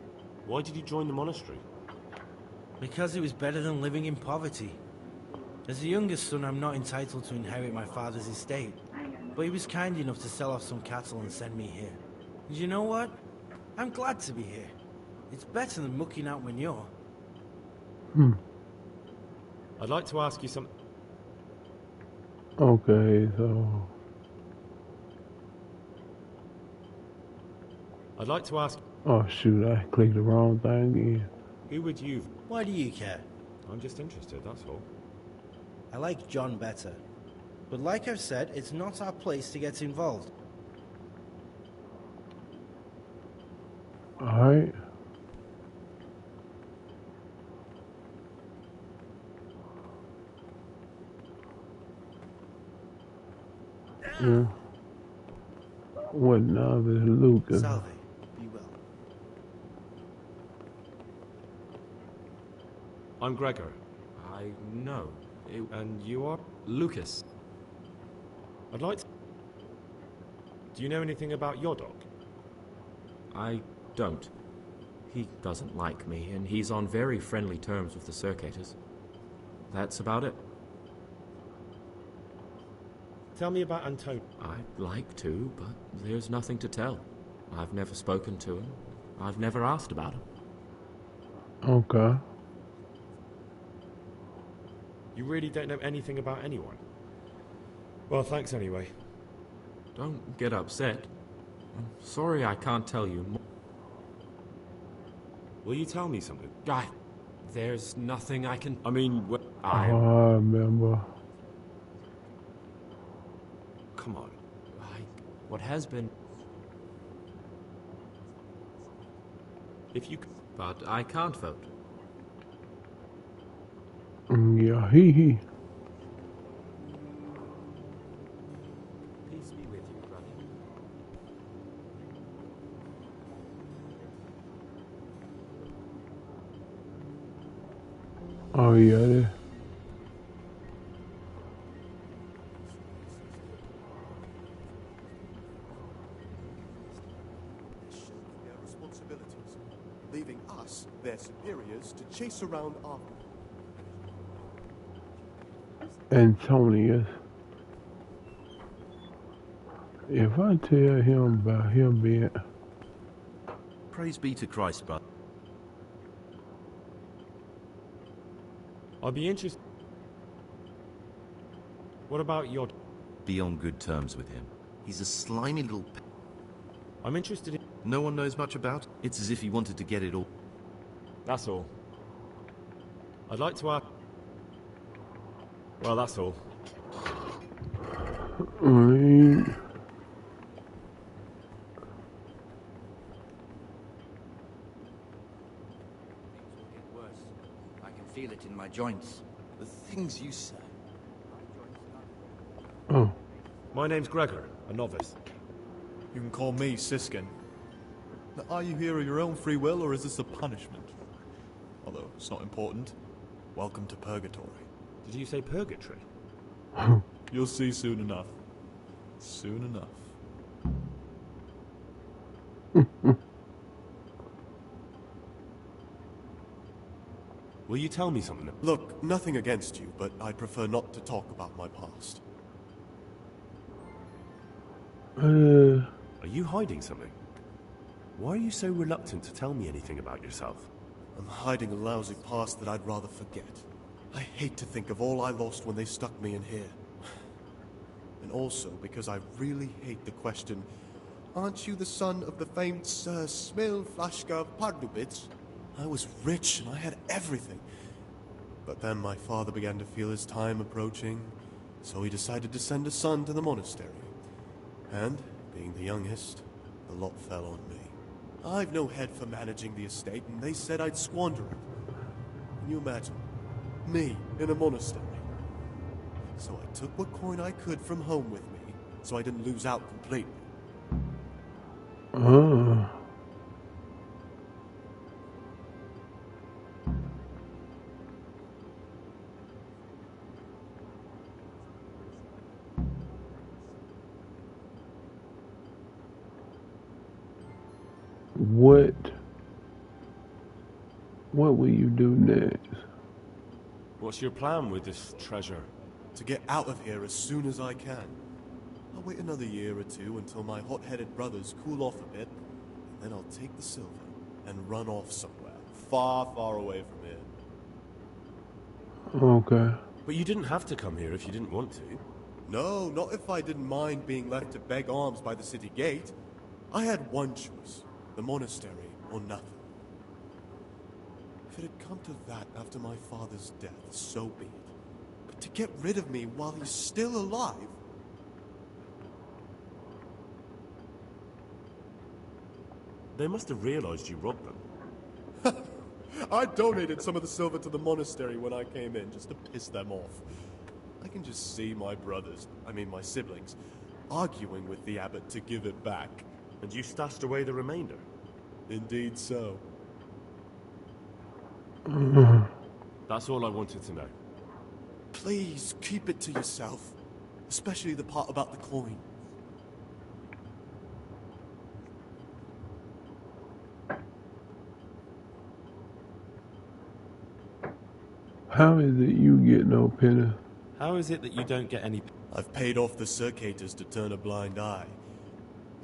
Why did you join the monastery? Because it was better than living in poverty. As the youngest son, I'm not entitled to inherit my father's estate, but he was kind enough to sell off some cattle and send me here. And you know what? I'm glad to be here. It's better than mucking out manure. I'd like to ask you something. Okay, so... I'd like to ask... Oh shoot, I clicked the wrong thing again. Who would you... Why do you care? I'm just interested, that's all. I like John better. But like I've said, it's not our place to get involved. Alright. Yeah. What novice Lucas? Salve, be well. I'm Gregor. I know. And you are? Lucas. I'd like to... Do you know anything about Yodok? I don't. He doesn't like me, and he's on very friendly terms with the Circators. That's about it. Tell me about Antonio. I'd like to, but there's nothing to tell. I've never spoken to him. I've never asked about him. Okay. You really don't know anything about anyone? Well, thanks anyway. Don't get upset. I'm sorry I can't tell you more. Will you tell me something? There's nothing I can... I mean, I remember. Come on. What has been... If you... But I can't vote. Yeah, he. Oh yeah, Their responsibilities, leaving us, their superiors, to chase around after them. Antonius. If I tell him about him being... Praise be to Christ, brother. I'd be interested... What about your... Be on good terms with him. He's a slimy little... I'm interested in... No one knows much about it. It's as if he wanted to get it all. That's all. I'd like to ask... Well, that's all. I can feel it in my joints. The things you say. Oh. My name's Gregor, a novice. You can call me Siskin. Now, are you here of your own free will, or is this a punishment? Although, it's not important. Welcome to Purgatory. Did you say purgatory? You'll see soon enough. Soon enough. Will you tell me something? Look, nothing against you, but I'd prefer not to talk about my past. Are you hiding something? Why are you so reluctant to tell me anything about yourself? I'm hiding a lousy past that I'd rather forget. I hate to think of all I lost when they stuck me in here. And also because I really hate the question, aren't you the son of the famed Sir Smil Flashka of Pardubitz? I was rich and I had everything. But then my father began to feel his time approaching, so he decided to send a son to the monastery. And, being the youngest, the lot fell on me. I've no head for managing the estate, and they said I'd squander it. Can you imagine? Me, in a monastery. So I took what coin I could from home with me, so I didn't lose out completely. What will you do next? What's your plan with this treasure? To get out of here as soon as I can. I'll wait another year or two until my hot-headed brothers cool off a bit, and then I'll take the silver and run off somewhere, far, far away from here. Okay. But you didn't have to come here if you didn't want to. No, not if I didn't mind being left to beg alms by the city gate. I had one choice, the monastery or nothing. If it had come to that after my father's death, so be it. But to get rid of me while he's still alive... They must have realized you robbed them. I donated some of the silver to the monastery when I came in, just to piss them off. I can just see my brothers, my siblings, arguing with the abbot to give it back. And you stashed away the remainder? Indeed so. That's all I wanted to know. Please, keep it to yourself. Especially the part about the coin. How is it you get no penny? How is it that you don't get any... I've paid off the circators to turn a blind eye.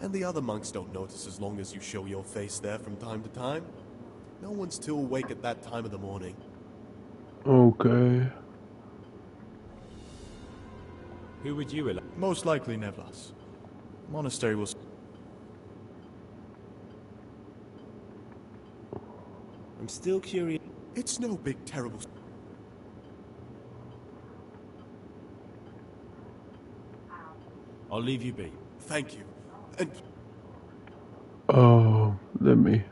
And the other monks don't notice as long as you show your face there from time to time. No one's too awake at that time of the morning. Okay. Who would you elect? Most likely Nevlas. Monastery will... I'm still curious. It's no big terrible... I'll leave you be. Thank you. And... let me...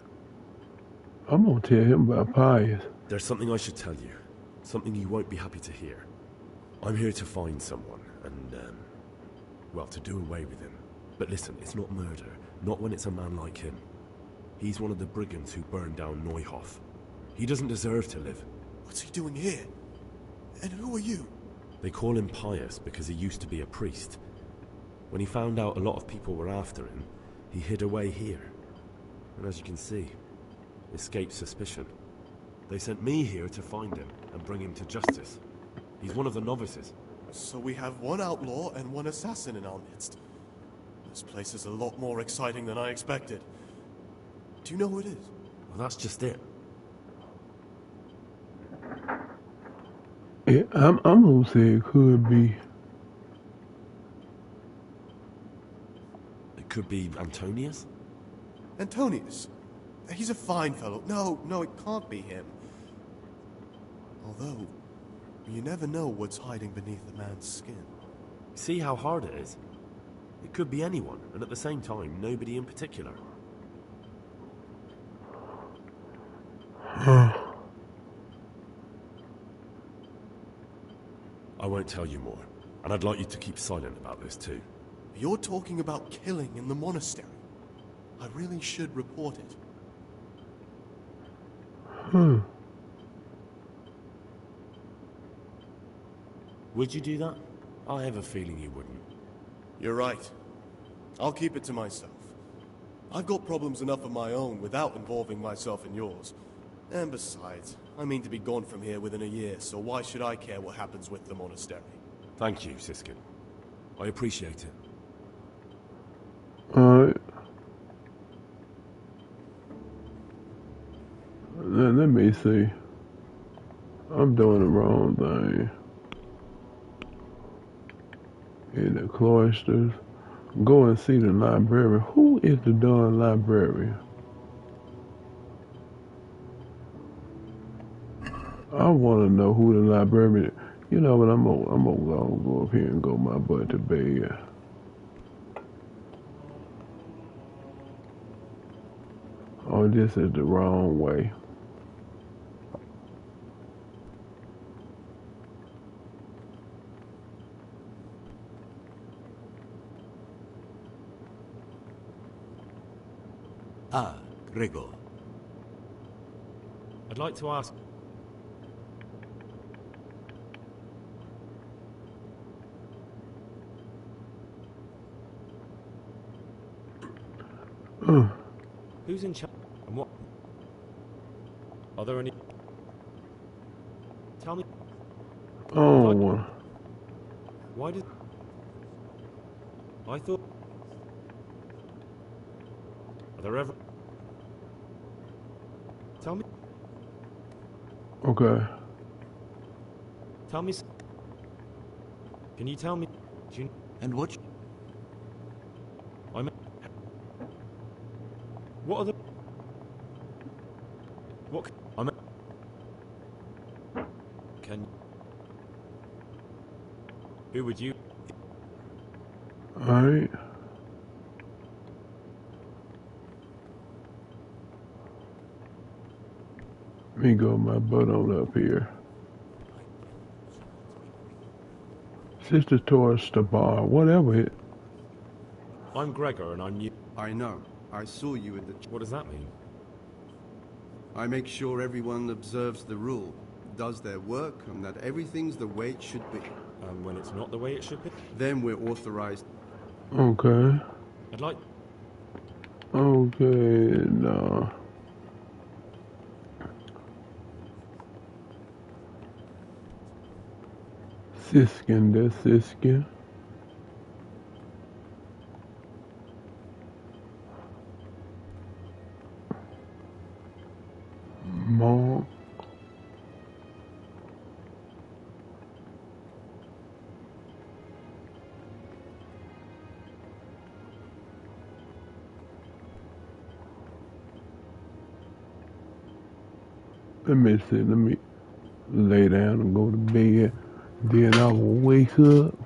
I'm gonna tell him about Pius. There's something I should tell you. Something you won't be happy to hear. I'm here to find someone, and, well, to do away with him. But listen, it's not murder. Not when it's a man like him. He's one of the brigands who burned down Neuhof. He doesn't deserve to live. What's he doing here? And who are you? They call him Pious because he used to be a priest. When he found out a lot of people were after him, he hid away here. And as you can see, escaped suspicion. They sent me here to find him and bring him to justice. He's one of the novices. So we have one outlaw and one assassin in our midst. This place is a lot more exciting than I expected. Do you know who it is? Well, that's just it. Yeah, I'm gonna say it could be. It could be Antonius? Antonius? He's a fine fellow. No, it can't be him. Although, you never know what's hiding beneath a man's skin. See how hard it is? It could be anyone, and at the same time, nobody in particular. I won't tell you more, and I'd like you to keep silent about this too. You're talking about killing in the monastery. I really should report it. Would you do that? I have a feeling you wouldn't. You're right. I'll keep it to myself. I've got problems enough of my own without involving myself in yours. And besides, I mean to be gone from here within a year, so why should I care what happens with the monastery? Thank you, Siskin. I appreciate it. Alright. Let me see. I'm doing the wrong thing. In the cloisters. Go and see the librarian. Who is the darn librarian? I want to know who the librarian is. You know what? I'm gonna go up here and go my butt to bed. Oh, this is the wrong way. Ah, Gregor. I'd like to ask... Who's in charge? And what? Are there any... Tell me... Oh, one. Why did... I thought... Are there ever... Tell me... Okay. Tell me... Can you tell me... Do you... And what... I'm... What are the... What... I'm... Can... Who would you... Alright. Let me go my butt on up here. Sister Taurus the bar, whatever it. I'm Gregor and I'm new. I know. I saw you in the... What does that mean? I make sure everyone observes the rule, does their work, and that everything's the way it should be. And when it's not the way it should be? Then we're authorized. Okay. I'd like... Okay, no. Siskin, that's Siskin. Mom. Let me see, let me lay down and go to bed. Then I will wake up.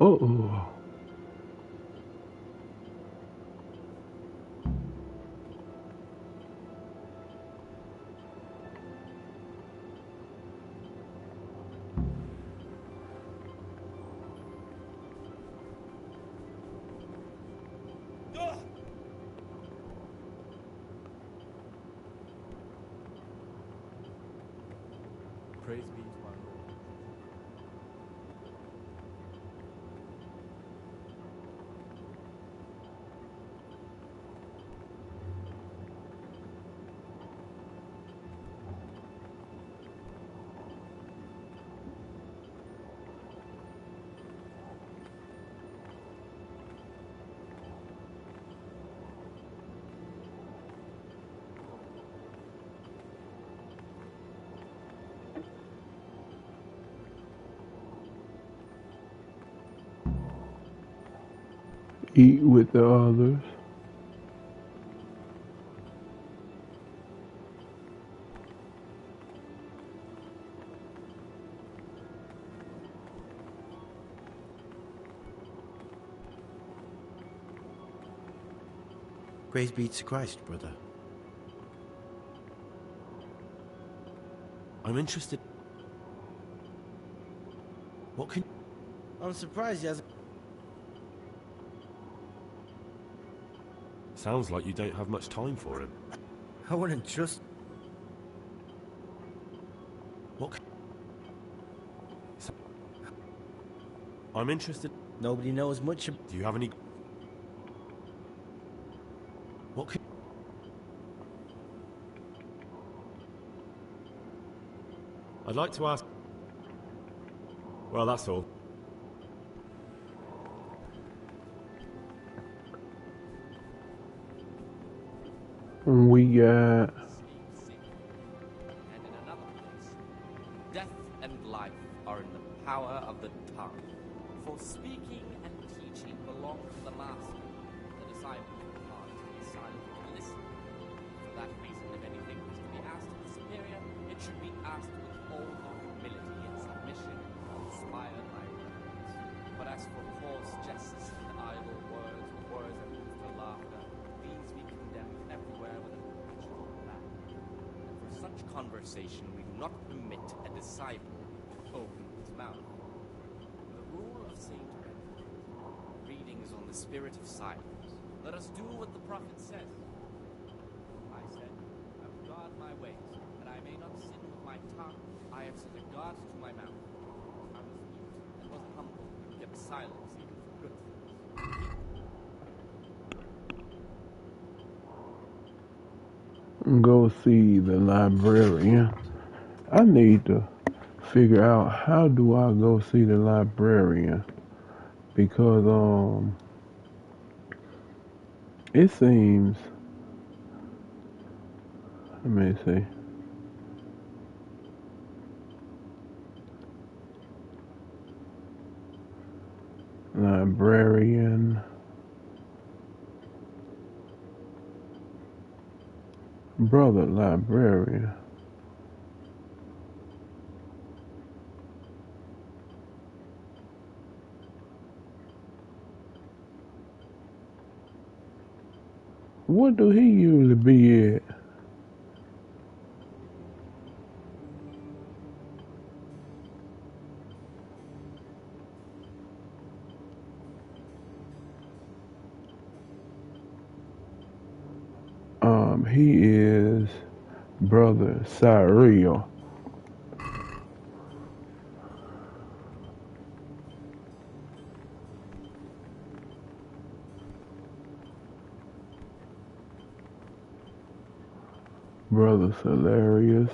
Uh-oh. Praise be to our Lord. Eat with the others. Praise be to Christ, brother. I'm interested. What can... I'm surprised he hasn't... Sounds like you don't have much time for him. I wouldn't trust... What can... I'm interested... Nobody knows much... Do you have any... What can... I'd like to ask... Well, that's all. We got... And in another place, death and life are in the power of the tongue. For speaking and teaching belong to the master. The disciples are to be silent and listen. For that reason, if anything is to be asked of the superior, it should be asked with all the humility and submission inspired by reverence. But as for coarse jests and idle words, or words that move to laughter, these we condemn everywhere with a perpetual laugh. And for such conversation we do not permit a disciple to open his mouth. The rule of Saint Benedict, reading is on the spirit of silence. Let us do what the prophet says. I said, I will guard my ways, that I may not sin with my tongue. I have set a guard to my mouth. I was mute and was humble, and kept silence even for good things. Go see the librarian. I need to figure out how do I go see the librarian, because it seems, let me see. Librarian. Brother librarian. What do he usually be at? He is Brother Cyril. Brother Hilarious.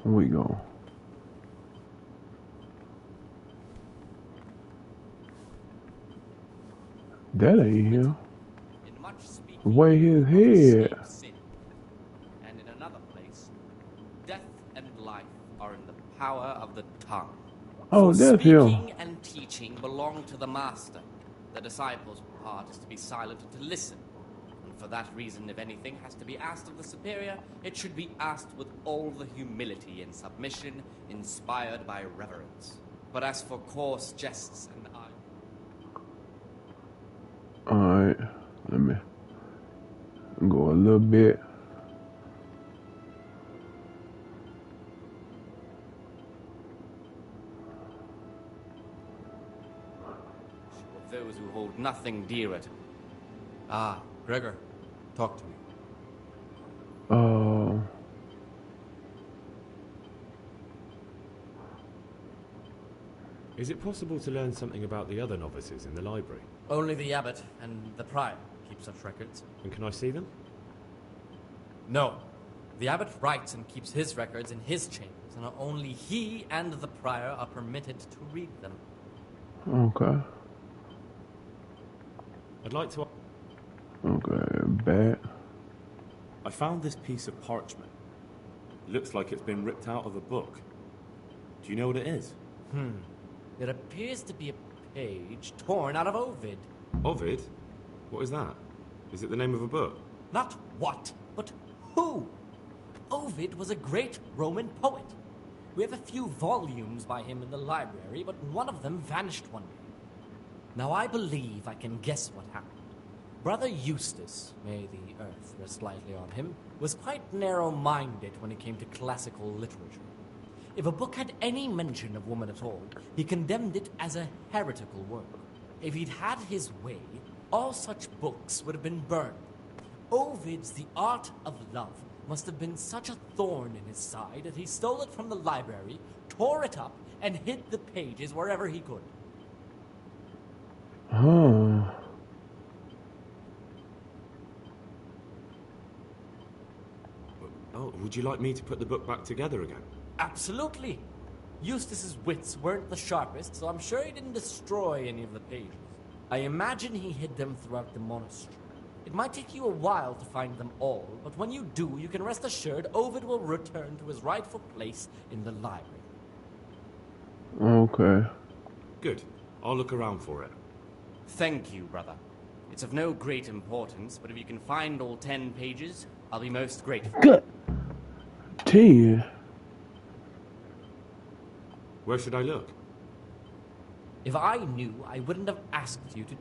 We go. That ain't him. Way his head. And in another place, death and life are in the power of the tongue. Oh, For that's speaking him. and teaching belong to the master. The disciples' part is to be silent and to listen. And for that reason, if anything has to be asked of the superior, it should be asked with all the humility and submission inspired by reverence. But as for coarse jests and Alright, let me go a little bit. of those who hold nothing dearer to... Ah, Gregor, talk to me. Is it possible to learn something about the other novices in the library? Only the abbot and the prior keep such records. And can I see them? No. The abbot writes and keeps his records in his chambers, and only he and the prior are permitted to read them. Okay. I'd like to... Okay, bad. I found this piece of parchment. Looks like it's been ripped out of a book. Do you know what it is? It appears to be a page torn out of Ovid. Ovid? What is that? Is it the name of a book? Not what, but who? Ovid was a great Roman poet. We have a few volumes by him in the library, but one of them vanished one day. Now I believe I can guess what happened. Brother Eustace, may the earth rest lightly on him, was quite narrow-minded when it came to classical literature. If a book had any mention of woman at all, he condemned it as a heretical work. If he'd had his way, all such books would have been burned. Ovid's The Art of Love must have been such a thorn in his side that he stole it from the library, tore it up, and hid the pages wherever he could. Oh, would you like me to put the book back together again? Absolutely. Eustace's wits weren't the sharpest, so I'm sure he didn't destroy any of the pages. I imagine he hid them throughout the monastery. It might take you a while to find them all, but when you do, you can rest assured Ovid will return to his rightful place in the library. Okay. Good. I'll look around for it. Thank you, brother. It's of no great importance, but if you can find all 10 pages, I'll be most grateful. Good. 10? Where should I look? If I knew, I wouldn't have asked you to...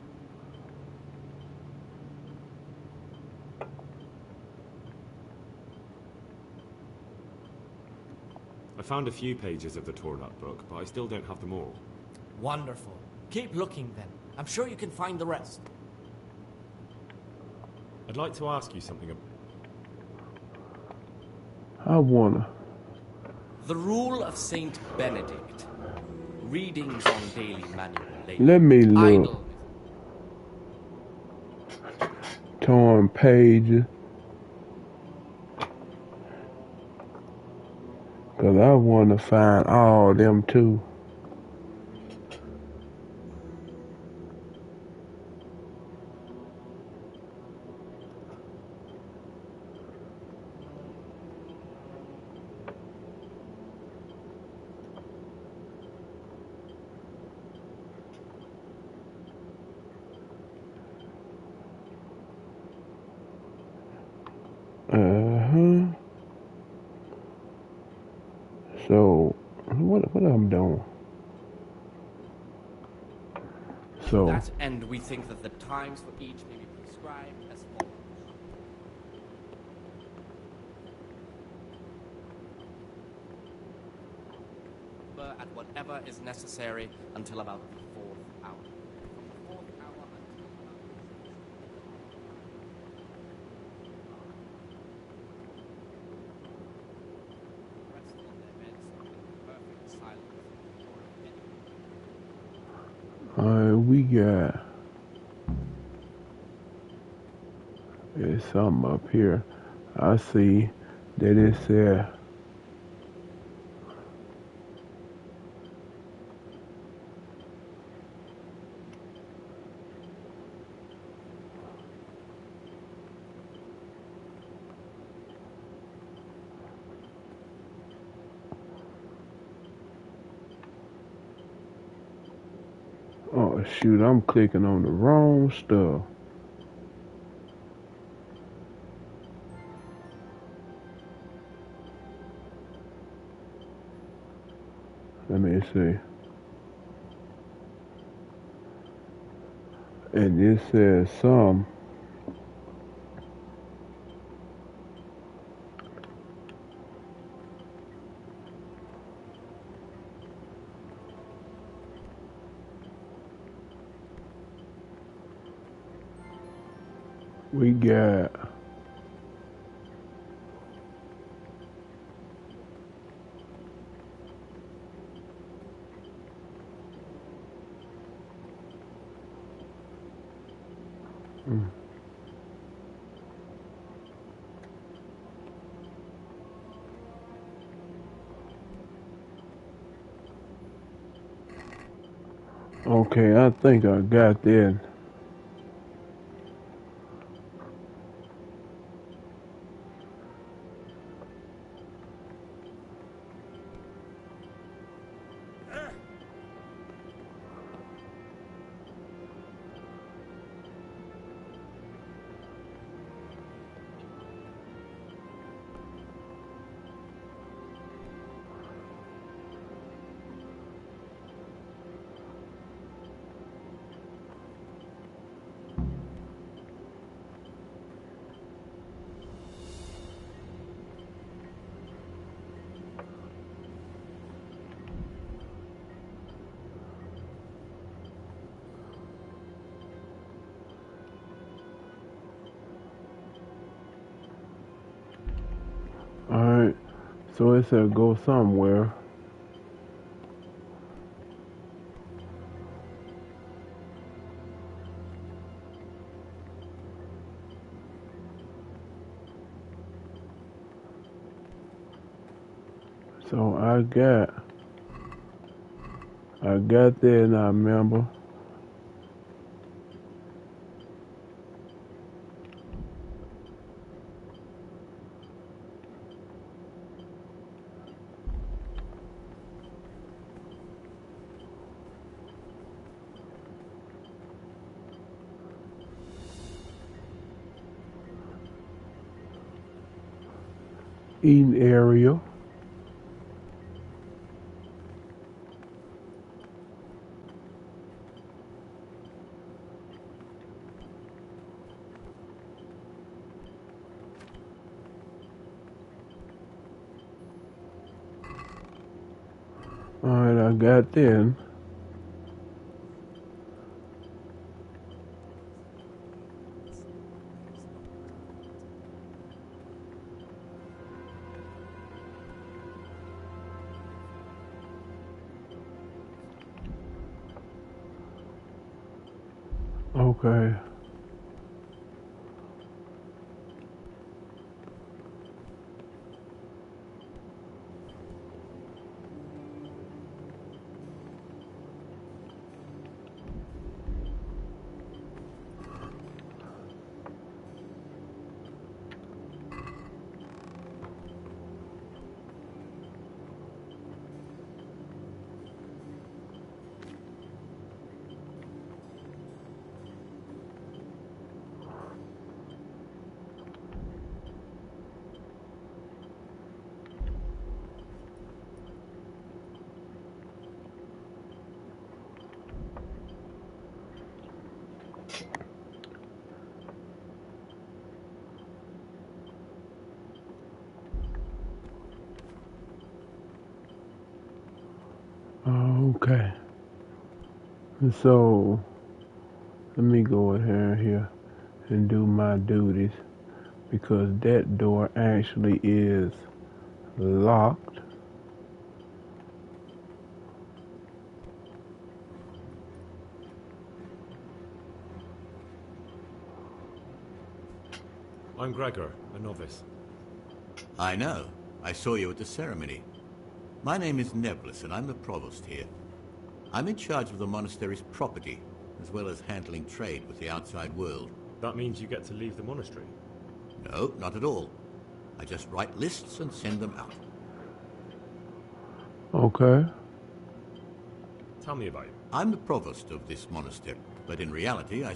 I found a few pages of the torn-up book, but I still don't have them all. Wonderful. Keep looking, then. I'm sure you can find the rest. I'd like to ask you something. I wanna. The Rule of Saint Benedict. Readings on daily manual labor. Let me look. Idle. Torn pages. Cause I wanna find all them too. So, what I'm doing? So, To that end, we think that the times for each may be prescribed as follows. At whatever is necessary until about the 4th hour. From the 4th hour until rest on their beds in perfect silence or we got there's something up here. I see that it said oh shoot, I'm clicking on the wrong stuff. see. And it says some. We got okay, I think I got that. Alright, so it said go somewhere. So I got there and I remember. Eating area. Alright, I got that. Okay. Okay. So let me go ahead here and do my duties because that door actually is locked. I'm Gregor, a novice. I know. I saw you at the ceremony. My name is Nebulus, and I'm the provost here. I'm in charge of the monastery's property, as well as handling trade with the outside world. That means you get to leave the monastery? No, not at all. I just write lists and send them out. Okay. Tell me about you. I'm the provost of this monastery, but in reality I...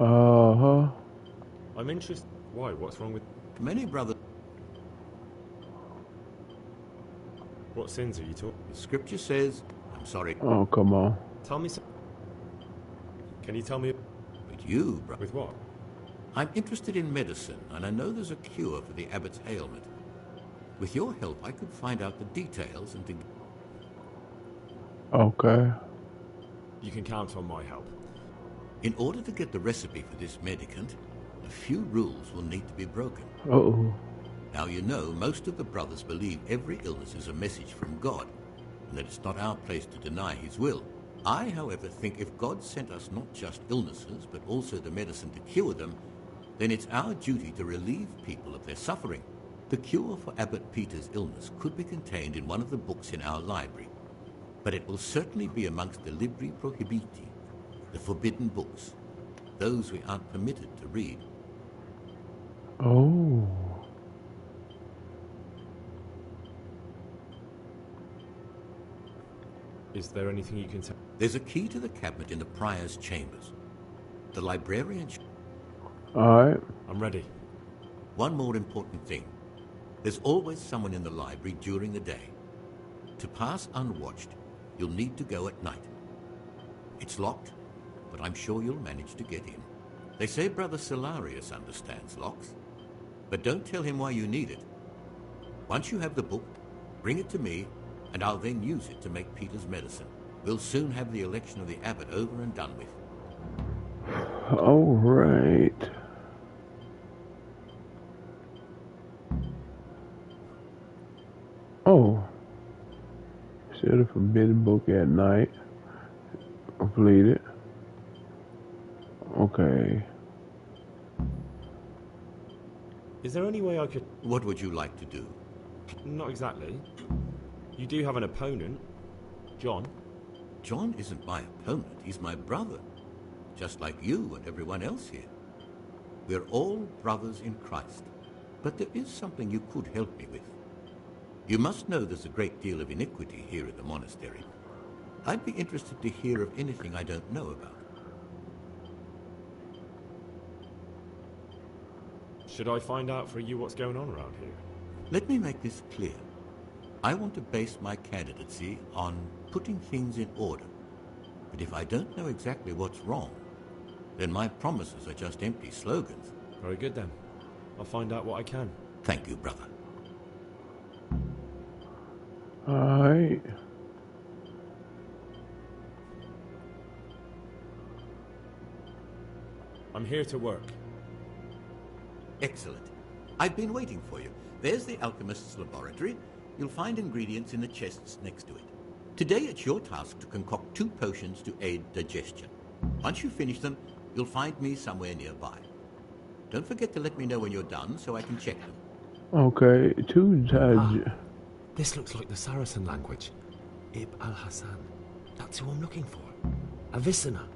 Uh-huh. I'm interested... Why? What's wrong with... Many brothers... What sins are you talking? The scripture says, I'm sorry. Oh, come on. Tell me some. Can you tell me? But you, brother. With what? I'm interested in medicine, and I know there's a cure for the abbot's ailment. With your help, I could find out the details and to... Okay. You can count on my help. In order to get the recipe for this medicament, a few rules will need to be broken. Uh-oh. Now you know, most of the brothers believe every illness is a message from God, and that it's not our place to deny his will. I, however, think if God sent us not just illnesses, but also the medicine to cure them, then it's our duty to relieve people of their suffering. The cure for Abbot Peter's illness could be contained in one of the books in our library, but it will certainly be amongst the Libri Prohibiti, the forbidden books, those we aren't permitted to read. Oh. Is there anything you can tell? There's a key to the cabinet in the prior's chambers. The librarian... Alright. I'm ready. One more important thing. There's always someone in the library during the day. To pass unwatched, you'll need to go at night. It's locked, but I'm sure you'll manage to get in. They say Brother Solarius understands locks, but don't tell him why you need it. Once you have the book, bring it to me, and I'll then use it to make Peter's medicine. We'll soon have the election of the abbot over and done with. All right. Oh. Share the forbidden book at night. Completed. Okay. Is there any way I could... What would you like to do? Not exactly. You do have an opponent, John. John isn't my opponent, he's my brother. Just like you and everyone else here. We're all brothers in Christ. But there is something you could help me with. You must know there's a great deal of iniquity here at the monastery. I'd be interested to hear of anything I don't know about. Should I find out for you what's going on around here? Let me make this clear. I want to base my candidacy on putting things in order. But if I don't know exactly what's wrong, then my promises are just empty slogans. Very good then. I'll find out what I can. Thank you, brother. Alright. I'm here to work. Excellent. I've been waiting for you. There's the alchemist's laboratory. You'll find ingredients in the chests next to it. Today it's your task to concoct 2 potions to aid digestion. Once you finish them, you'll find me somewhere nearby. Don't forget to let me know when you're done so I can check them. Okay, 2 This looks like the Saracen language. Ib al-Hassan. That's who I'm looking for. Avicenna.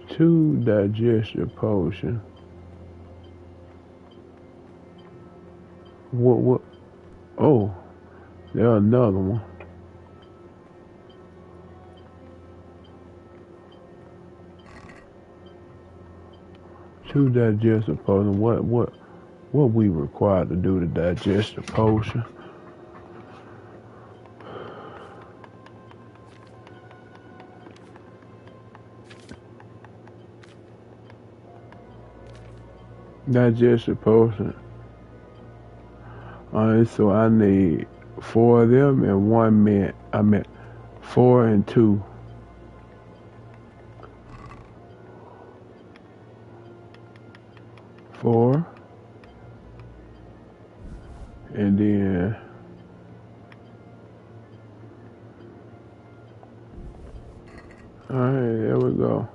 2 digestion potion. What? Oh, there's another one. Two digestive potion. What we required to do to digest the potion? Digestive potion. Alright, so I need 4 of them and 1 mint. I meant 4 and 2. Four. And then alright, there we go.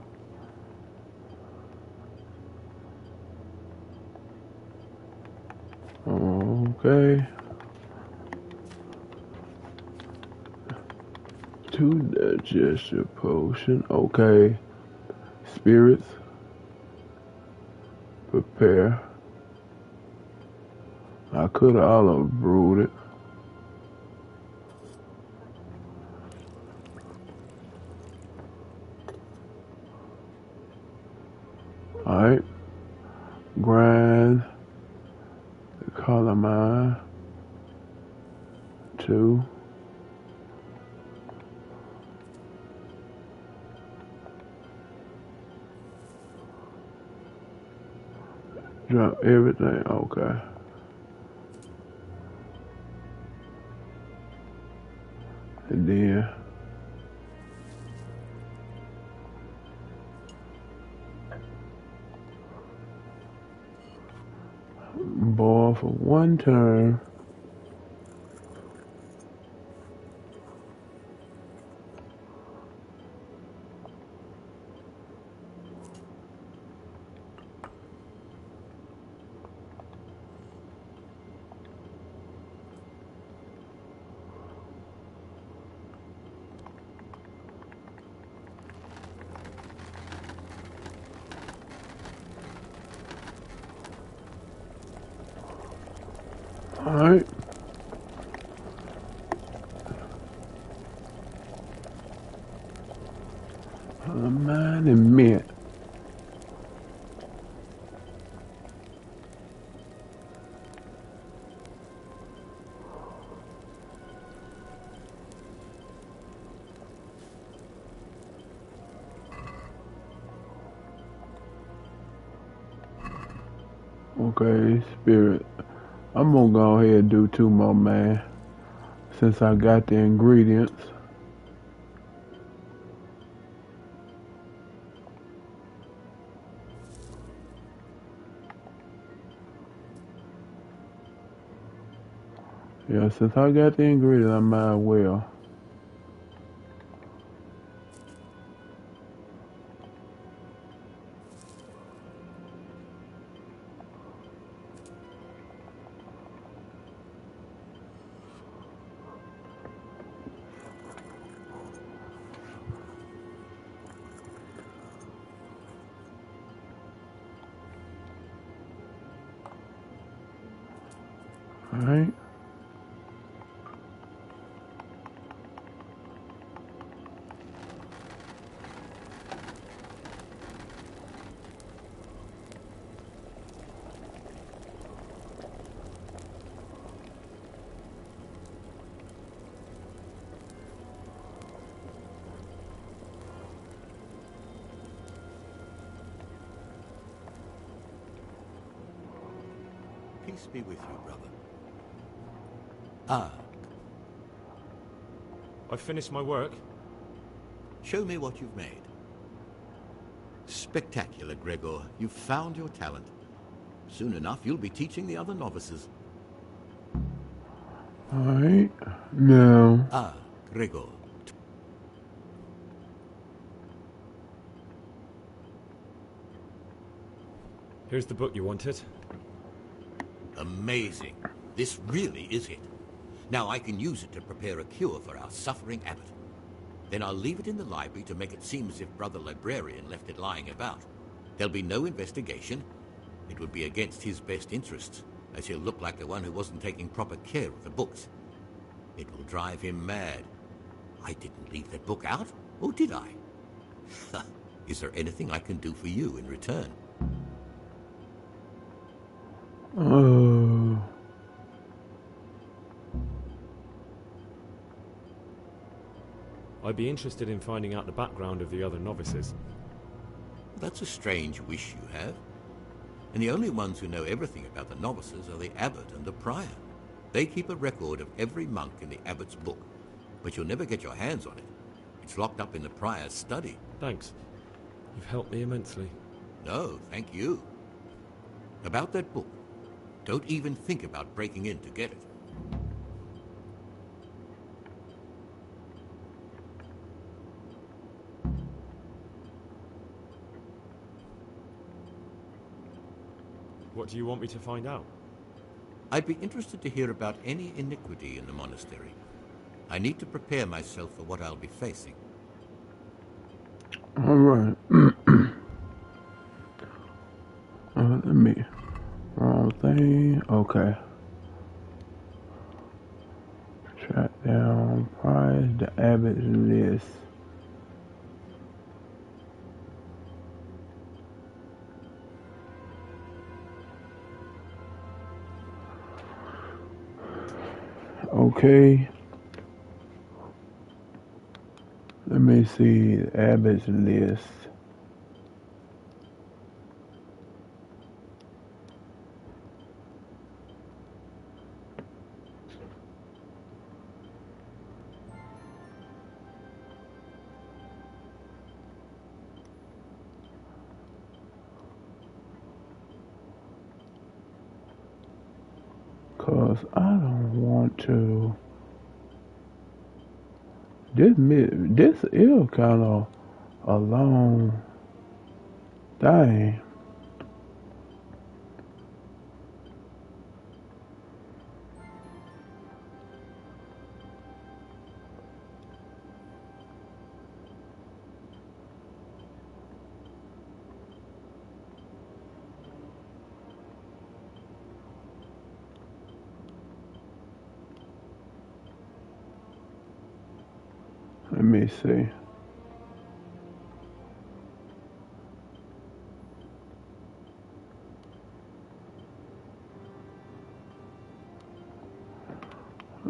Okay. 2 digestive potion. Okay. Spirits. Prepare. I could have olive brewed it. Alright. Grind. The calamine. Drop everything. Okay. And then boil for 1 turn. Alright. Mine and mint. Okay, spirit. I'm gonna go ahead and do 2 more, man. Since I got the ingredients. Yeah, since I got the ingredients, I might as well. Alright. Peace be with you, brother. Ah. I've finished my work. Show me what you've made. Spectacular, Gregor. You've found your talent. Soon enough, you'll be teaching the other novices. Alright. Now. Ah, Gregor. Here's the book you wanted. Amazing. This really is it. Now I can use it to prepare a cure for our suffering abbot. Then I'll leave it in the library to make it seem as if Brother Librarian left it lying about. There'll be no investigation. It would be against his best interests, as he'll look like the one who wasn't taking proper care of the books. It will drive him mad. I didn't leave that book out, or did I? Is there anything I can do for you in return? I'd be interested in finding out the background of the other novices. That's a strange wish you have. And the only ones who know everything about the novices are the abbot and the prior. They keep a record of every monk in the abbot's book, but you'll never get your hands on it. It's locked up in the prior's study. Thanks. You've helped me immensely. No, thank you. About that book, don't even think about breaking in to get it. What do you want me to find out? I'd be interested to hear about any iniquity in the monastery. I need to prepare myself for what I'll be facing. Alright. Let me. Wrong thing. Okay. Track down prize the abbot's list. Okay. Let me see the abbot's list. Cause I don't want to. This is kind of a long thing. Let me see.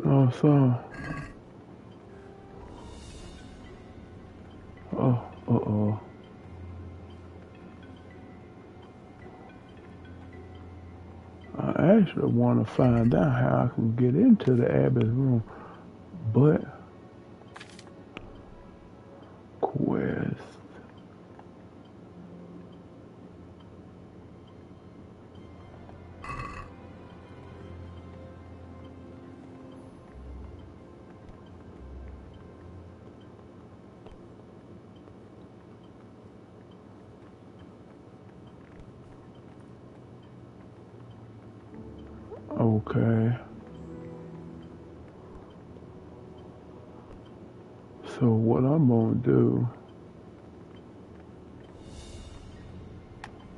Oh, so. Oh. I actually want to find out how I can get into the Abbot's room, but quest. Okay. So what I'm gonna do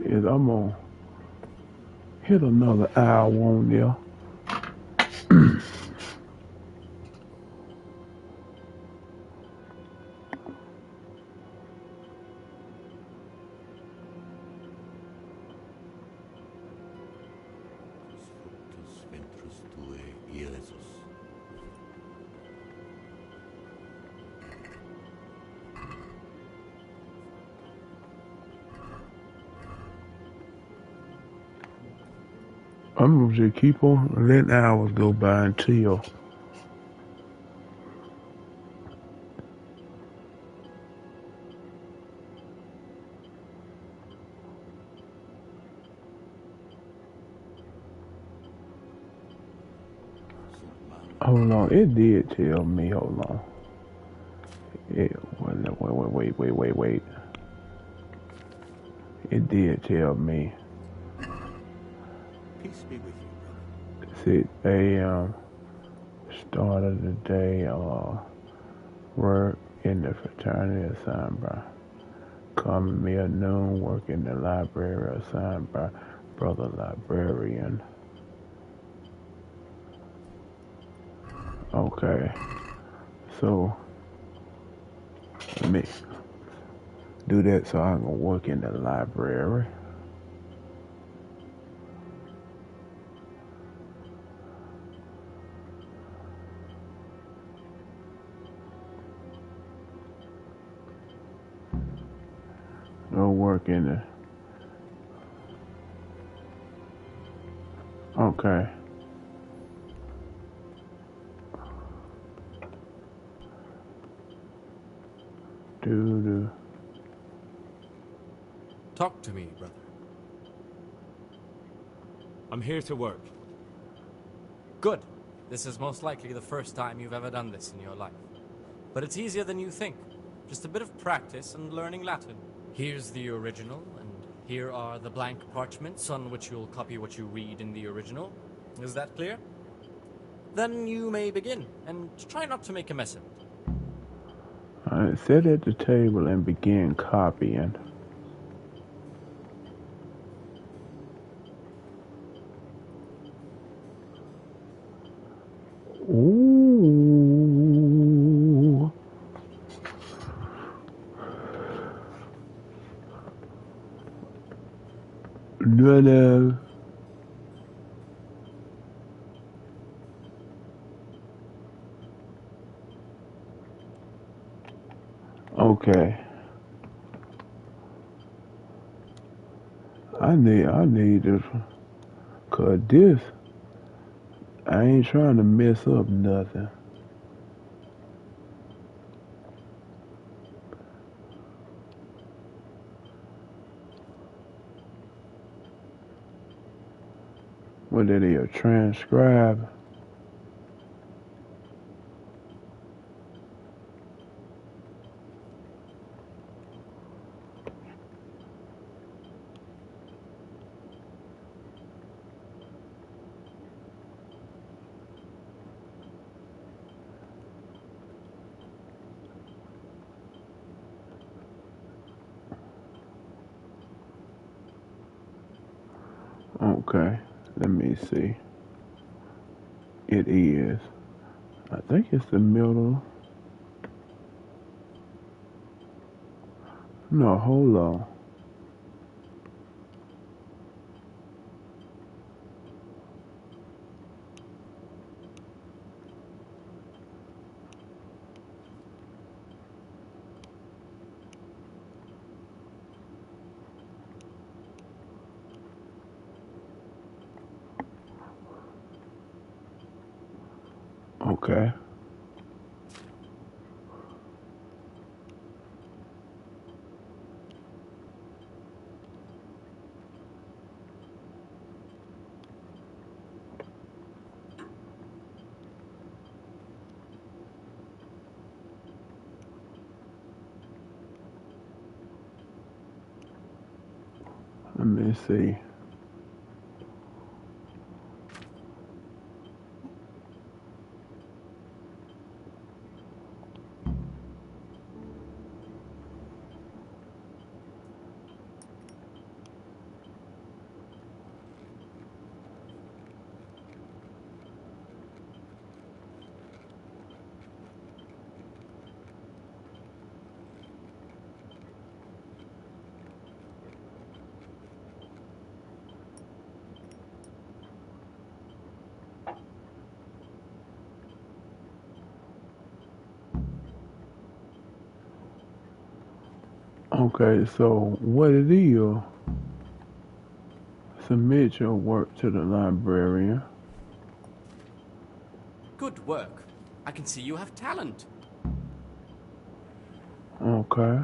is I'm gonna hit another hour on there. I'm gonna just keep on letting hours go by until hold on, it did tell me, hold on. Wait. It did tell me. Peace be with you, brother. 6 a.m. Start of the day, work in the fraternity assigned by Common Meal Noon, work in the library assigned by Brother Librarian. Okay, so let me do that so I can work in the library. Go work in the. Okay. Do. Talk to me, brother. I'm here to work. Good. This is most likely the first time you've ever done this in your life. But it's easier than you think. Just a bit of practice and learning Latin. Here's the original, and here are the blank parchments on which you'll copy what you read in the original. Is that clear? Then you may begin, and try not to make a mess of it. I sit at the table and begin copying. Ooh. No. Okay. I need to, cause this, I ain't trying to mess up nothing. What did he transcribe? Okay, let me see. It is. I think it's the middle. No, hold on. Okay. Let me see. Okay, so what it is, submit your work to the librarian. Good work. I can see you have talent. Okay.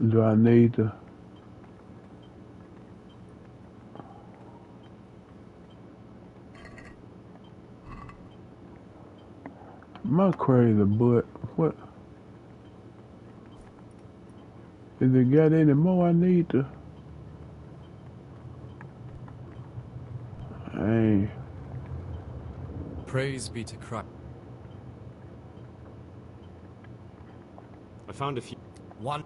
Do I need to? My crazy butt. What? Is it got any more I need to? Hey. Praise be to Christ. I found a few. One.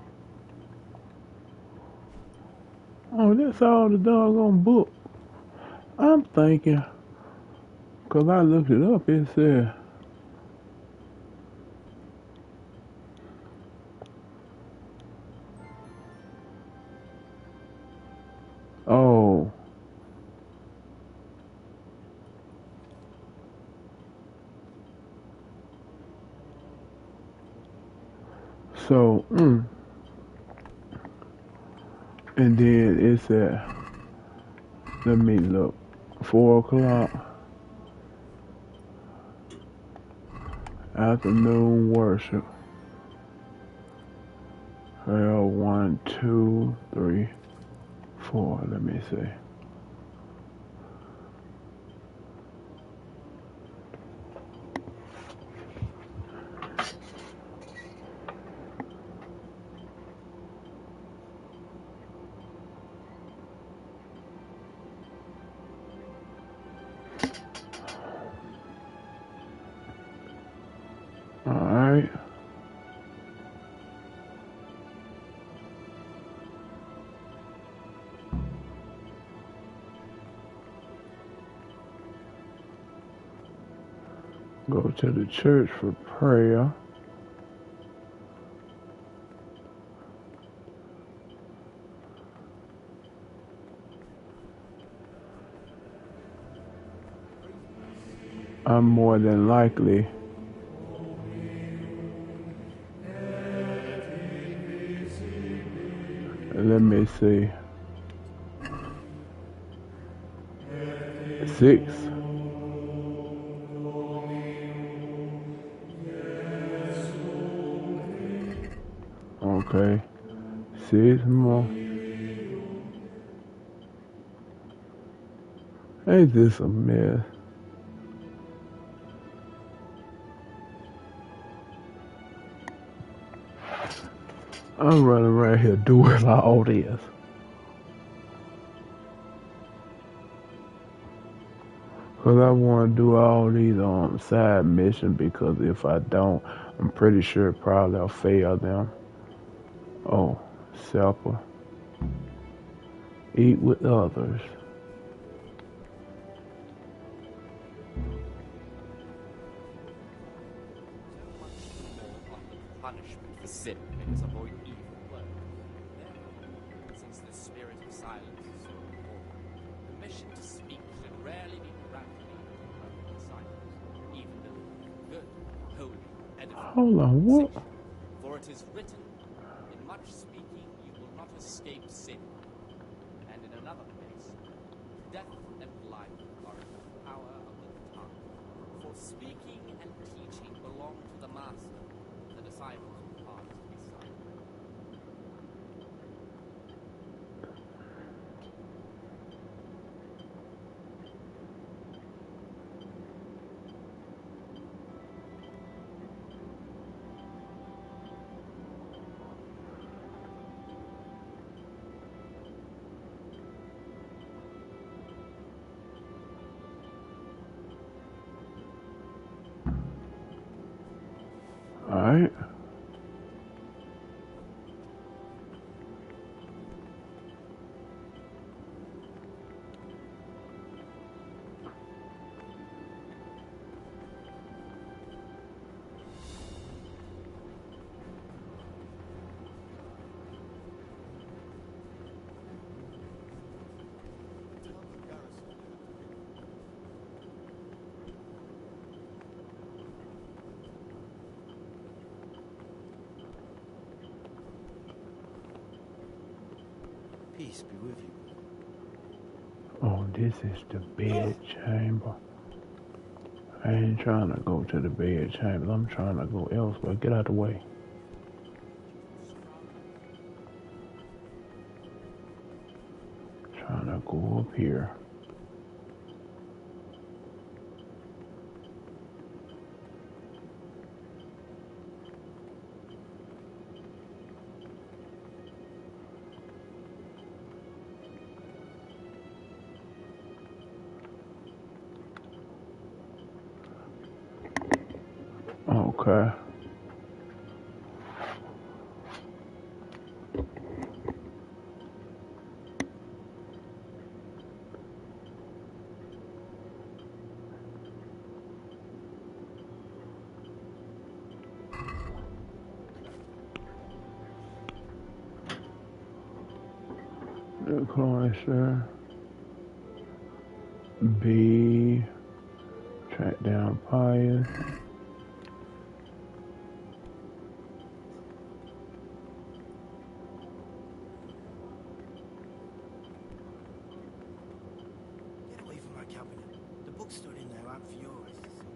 Oh, that's all the doggone book. I'm thinking, cause I looked it up, it said, oh. So, and then it said, let me look, 4 o'clock, afternoon worship. Well, 1, 2, 3, 4, let me see. Alright. Go to the church for prayer. I'm more than likely. Let me see. 6. Okay. 6 more. Ain't this a mess? I'm running around here doing all this. Cause I want to do all these side missions because if I don't, I'm pretty sure probably I'll fail them. Oh, supper. Eat with others. Punishment for sin made us avoid evil work. Therefore, since the spirit of silence is so important, permission to speak should rarely be granted among disciples, even though good, holy, edifying, Hold on, what? for it is written, in much speaking you will not escape sin. And in another place, death and life are in the power of the tongue. For speaking and teaching belong to the master. The disciples are to be silent. Alright. Peace be with you. Oh, this is the bed chamber. I ain't trying to go to the bed chamber. I'm trying to go elsewhere. Get out the way. Trying to go up here. Okay. The cloister. B. Track down Pius. Get away from my cabinet. The books stood in there aren't for your eyes to see.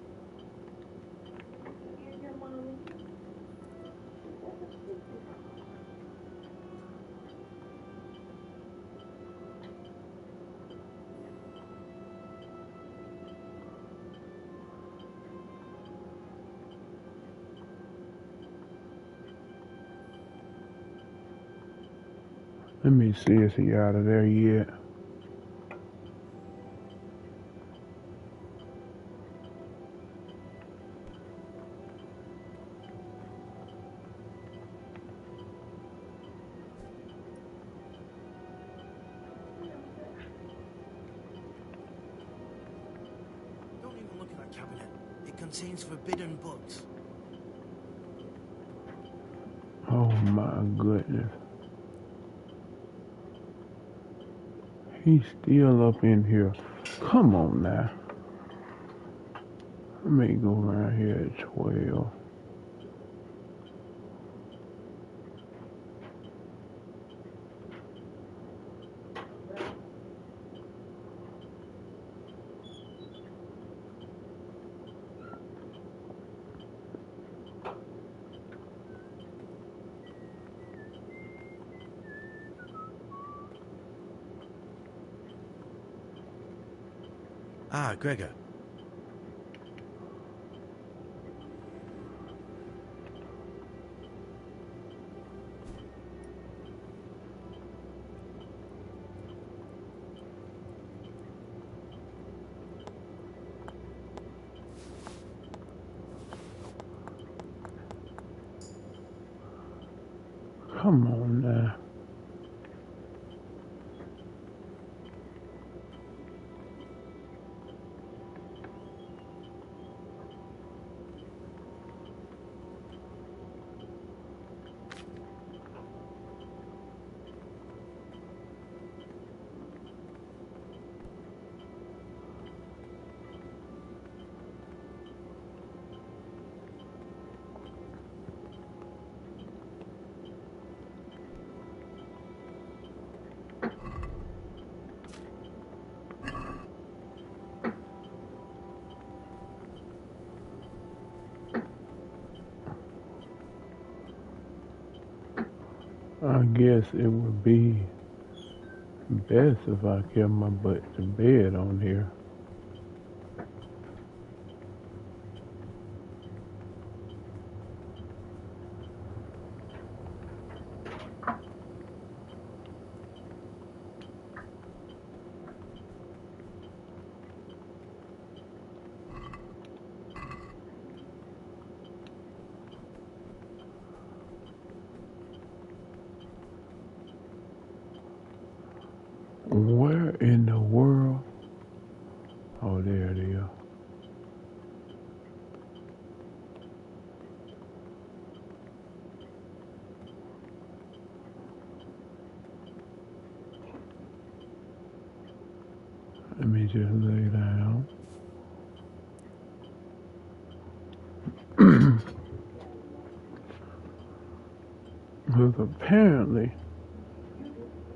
Let me see if he out of there yet. Don't even look at that cabinet. It contains forbidden books. Oh my goodness. He's still up in here. Come on now. Let me go around here at 12. Ah, Gregor. Come on now. I guess it would be best if I kept my butt to bed on here. Where in the world? Oh, there it is. Let me just lay down. Because apparently,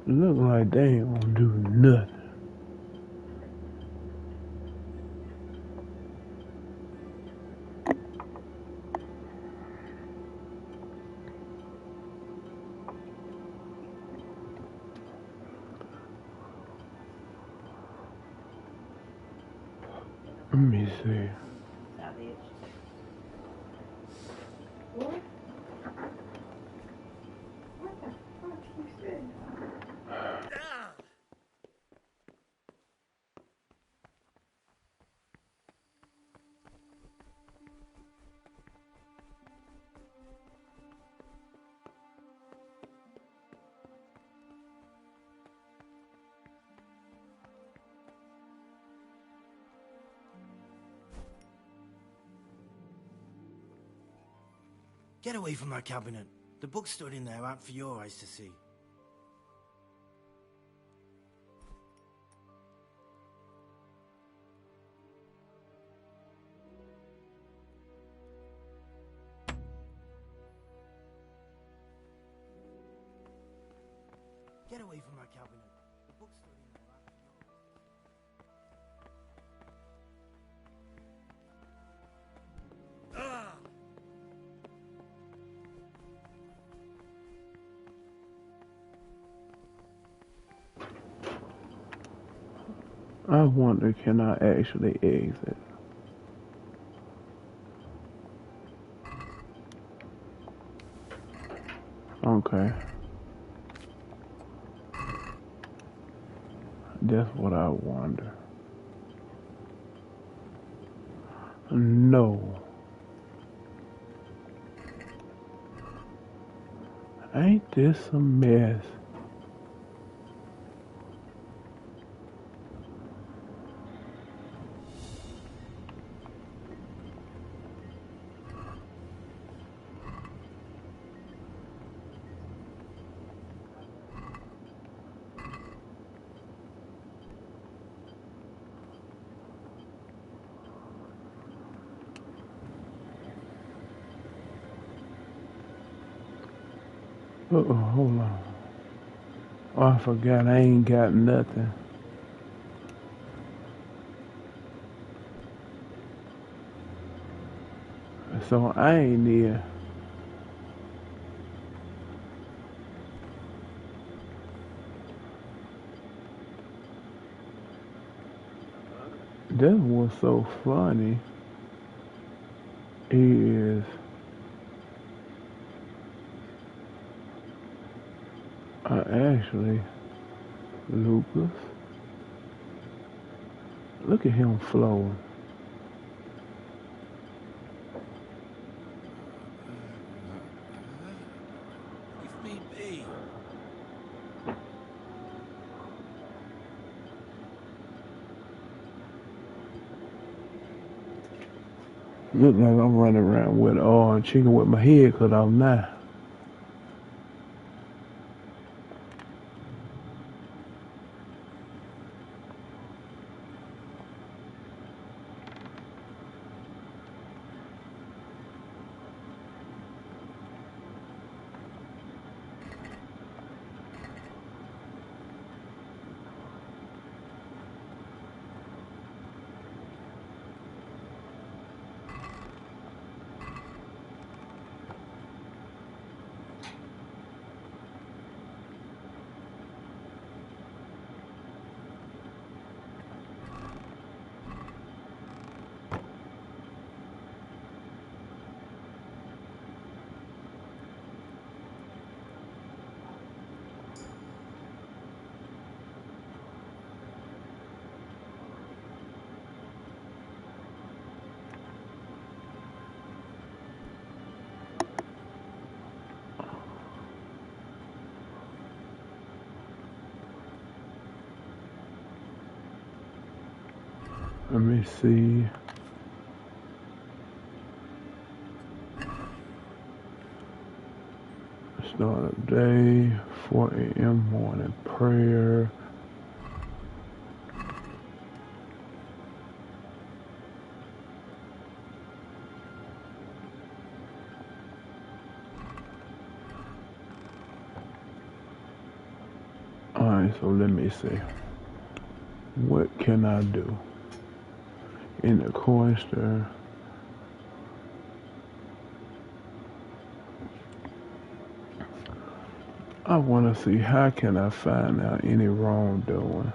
it look like they ain't gonna do nothing. Let me see. Get away from that cabinet. The books stood in there aren't for your eyes to see. Get away from that cabinet. The books stood in there aren't for your eyes. I wonder, can I actually exit? Okay. That's what I wonder. No. Ain't this a mess? Uh-oh, hold on. Oh, I forgot I ain't got nothing. So I ain't near. That's what's so funny is actually Lucas. Look at him flowing. If need be. Look like I'm running around with chicken with my head cut off now. Let me see. Start of day, 4 a.m. morning prayer. Alright, so let me see. What can I do? In the cloister. I want to see how can I find out any wrongdoing.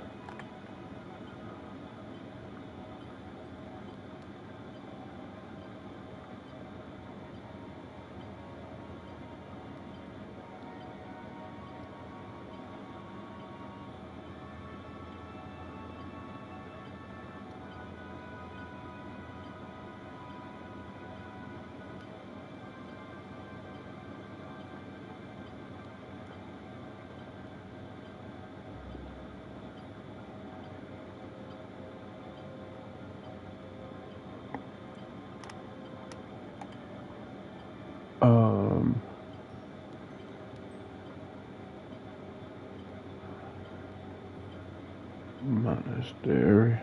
Monastery.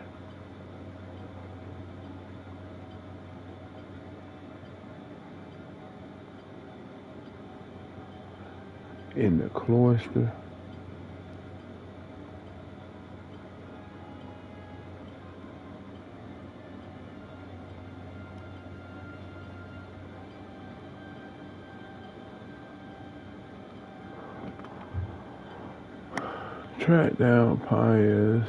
In the cloister. Track down Pius.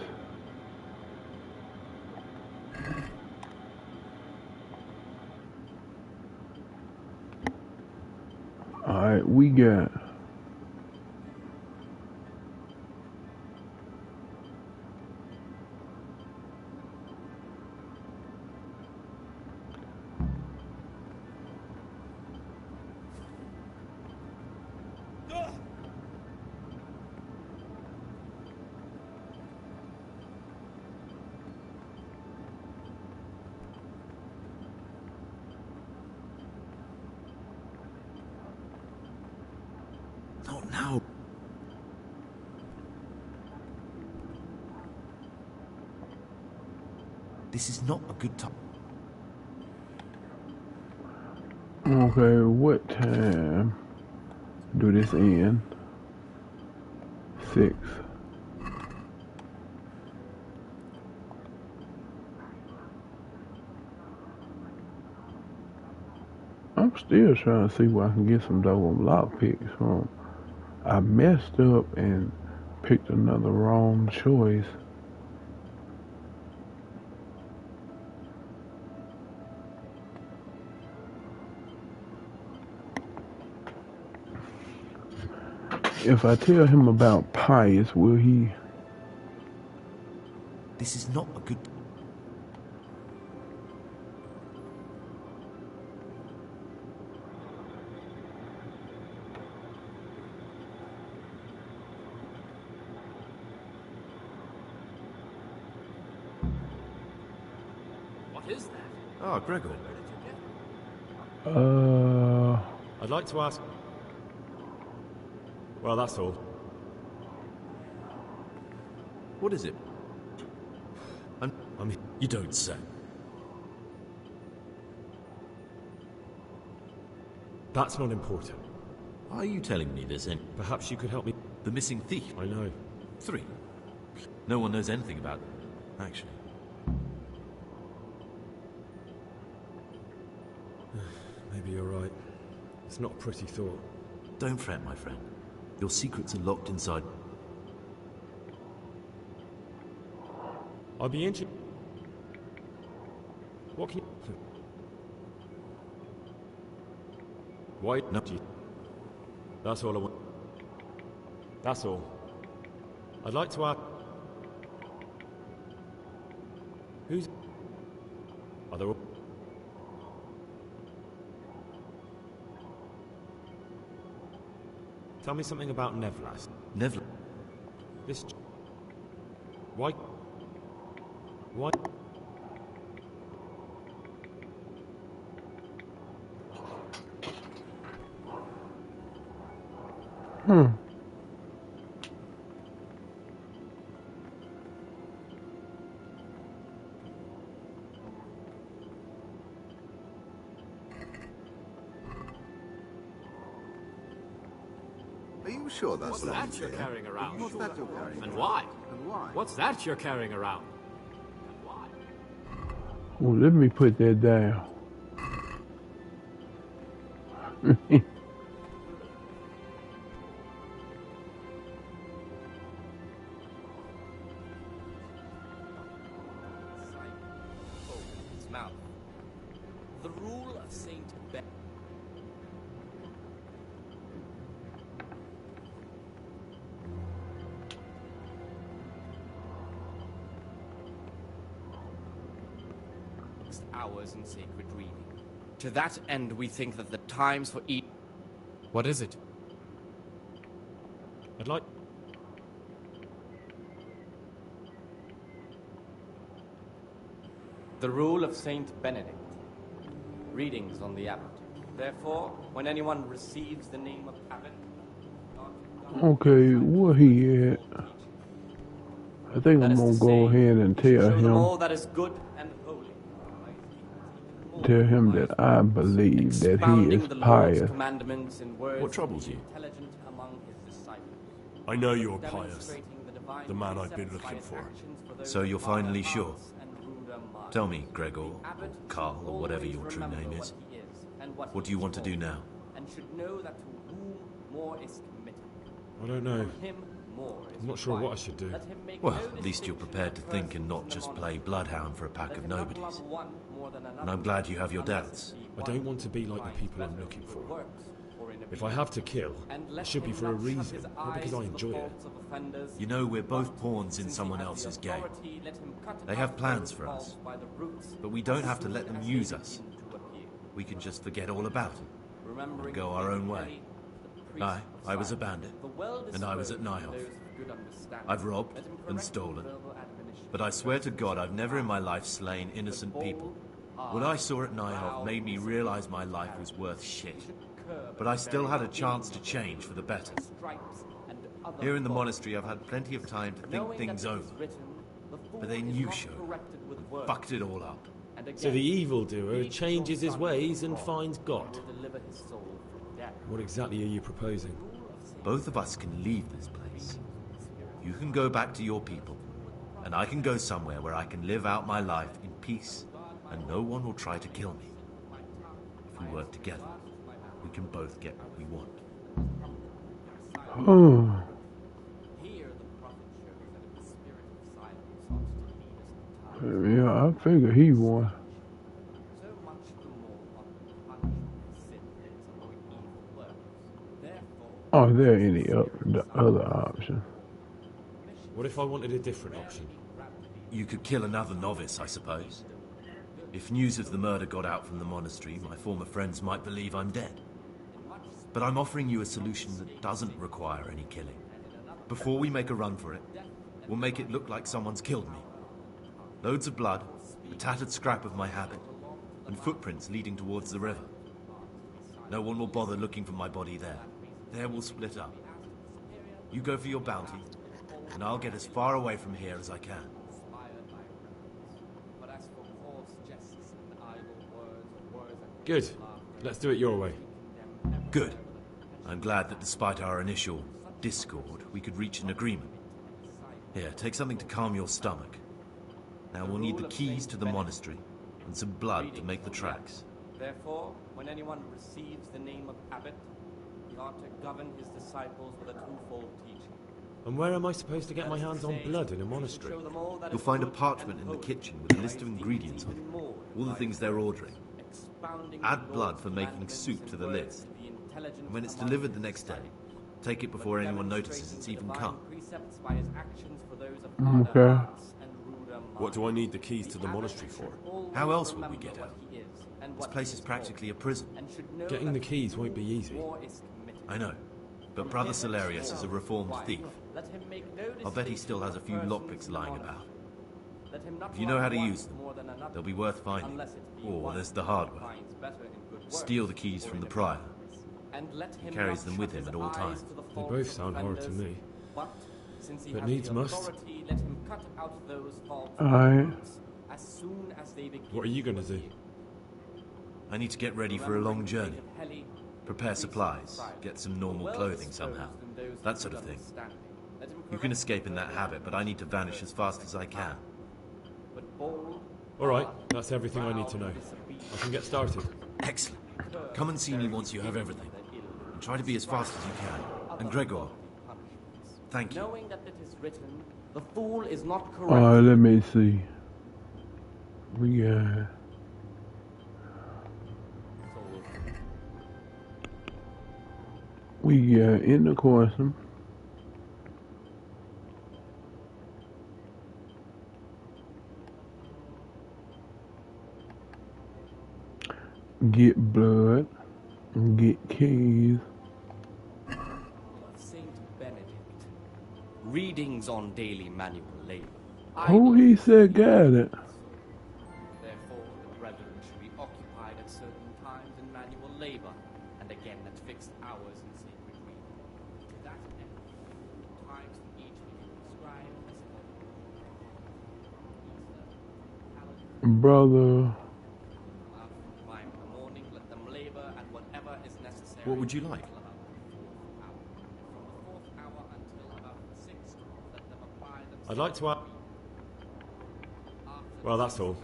Alright, we got Not now. This is not a good time. okay, what time do this end? 6. I'm still trying to see where I can get some double lockpicks from. I messed up and picked another wrong choice. If I tell him about Pius, will he? This is not a good... What is that? Ah, Gregor. I'd like to ask... Well, that's all. What is it? I mean, you don't say. That's not important. Why are you telling me this? And Perhaps you could help me. the missing thief? I know. 3. No one knows anything about it, actually. Maybe you're right. It's not a pretty thought. Don't fret, my friend. Your secrets are locked inside... I'd be interested. What can you... Why? No. That's all I want. That's all. I'd like to ask... Who's... Are there... Tell me something about Nevlas. Never... This... Why... Why... Are you sure that's What's not that you're here? carrying around? What's that you're carrying? And why? And why? What's that you're carrying around? Well, let me put that down. His mouth. The rule of Saint Ben. Hours in sacred reading. To that end, we think that the times for each... What is it? I'd like... The rule of Saint Benedict. Readings on the abbot. Therefore, when anyone receives the name of abbot... Okay, where he at? I think I'm gonna go ahead and tell show them him. all that is good and holy. Tell him that I believe that he Expounding is the Lord's pious. commandments in words What troubles you? intelligent among his disciples. I know you're pious. Demonstrating the divine The man I've been precepts by looking his for. actions for those So you're of harder finally sure? hearts and ruder minds. Tell me, Gregor, The abbot Carl, or whatever always your true remember name what is. he is and what What do he you is want to do for, now? and should know that to whom more is committed. I don't know. From him more is I'm not sure what I required. should do. Let him make Well, no at least you're distinction prepared to of think and persons not in the just play monastery. bloodhound for a pack Let of him not nobodies. love one more than another, And I'm glad you have your unless doubts. it be I don't want to be like the people I'm looking for. If I have to kill, it should be for a reason, not because I enjoy it. You know, we're both pawns in someone else's game. They have plans for us, but we don't have to let them use us. We can just forget all about it and go our own way. I was a bandit, and I was at Nyhoff. I've robbed and stolen, but I swear to God I've never in my life slain innocent people. What I saw at Nyhoff made me realize my life was worth shit. But I still had a chance to change for the better. Here in the monastery I've had plenty of time to think things over. But then you showed up and fucked it all up. So the evildoer changes his ways and finds God. What exactly are you proposing? Both of us can leave this place. You can go back to your people, and I can go somewhere where I can live out my life in peace, and no one will try to kill me. If we work together, we can both get what we want. Oh. Yeah, I figure he won. Are there any the other options? What if I wanted a different option? You could kill another novice, I suppose. If news of the murder got out from the monastery, my former friends might believe I'm dead. But I'm offering you a solution that doesn't require any killing. Before we make a run for it, we'll make it look like someone's killed me. Loads of blood, a tattered scrap of my habit, and footprints leading towards the river. No one will bother looking for my body there. There we'll split up. You go for your bounty, and I'll get as far away from here as I can. Good. Let's do it your way. Good. I'm glad that despite our initial discord, we could reach an agreement. Here, take something to calm your stomach. Now we'll need the keys to the monastery, and some blood to make the tracks. Therefore, when anyone receives the name of abbot, he ought to govern his disciples with a twofold teaching. And where am I supposed to get my hands on blood in a monastery? You'll find a parchment in the kitchen with a list of ingredients on it, all the things they're ordering. Add blood for making soup to the list, and when it's delivered the next day, take it before anyone notices it's even come. Okay. What do I need the keys to the monastery for? How else would we get out? This place is practically a prison. Getting the keys won't be easy. I know, but Brother Salarius is a reformed thief. I'll bet he still has a few lockpicks lying about. If you know how to use them, they'll be worth finding. Or there's the hard way. Steal the keys from the prior. He carries them with him at all times. They both sound hard to me. But needs must. Alright. What are you going to do? I need to get ready for a long journey. Prepare supplies, get some normal clothing somehow. That sort of thing. You can escape in that habit, but I need to vanish as fast as I can. Alright, that's everything I need to know. I can get started. Excellent. Come and see me once you have everything. And try to be as fast as you can. And Gregor, thank you. Knowing that it is written, the fool is not correct. Alright, let me see. We got... in the coursing. Get blood. Get keys. Saint Benedict. Readings on daily manual labor. Who he said got it? Therefore, the brethren should be occupied at certain times in manual labor, and again at fixed hours in sacred reading. To that end, times for each be prescribed as Brother. What would you like? I'd like to add... Well, that's all.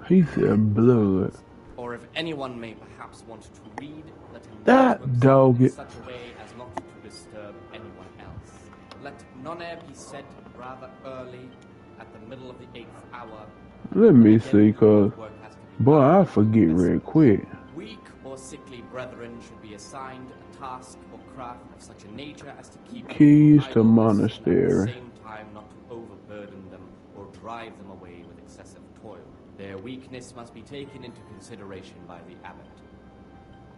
He said blood. Or if anyone may perhaps want to read, let him That dog in it. such a way as not to disturb anyone else. Let none be said rather early, at the middle of the 8th hour. Let me see, cause boy, I forget real quick. Weak or sickly brethren should be assigned a task or craft of such a nature as to keep Keys them to idle, monastery. and at the same time not to overburden them or drive them away with excessive toil. Their weakness must be taken into consideration by the abbot.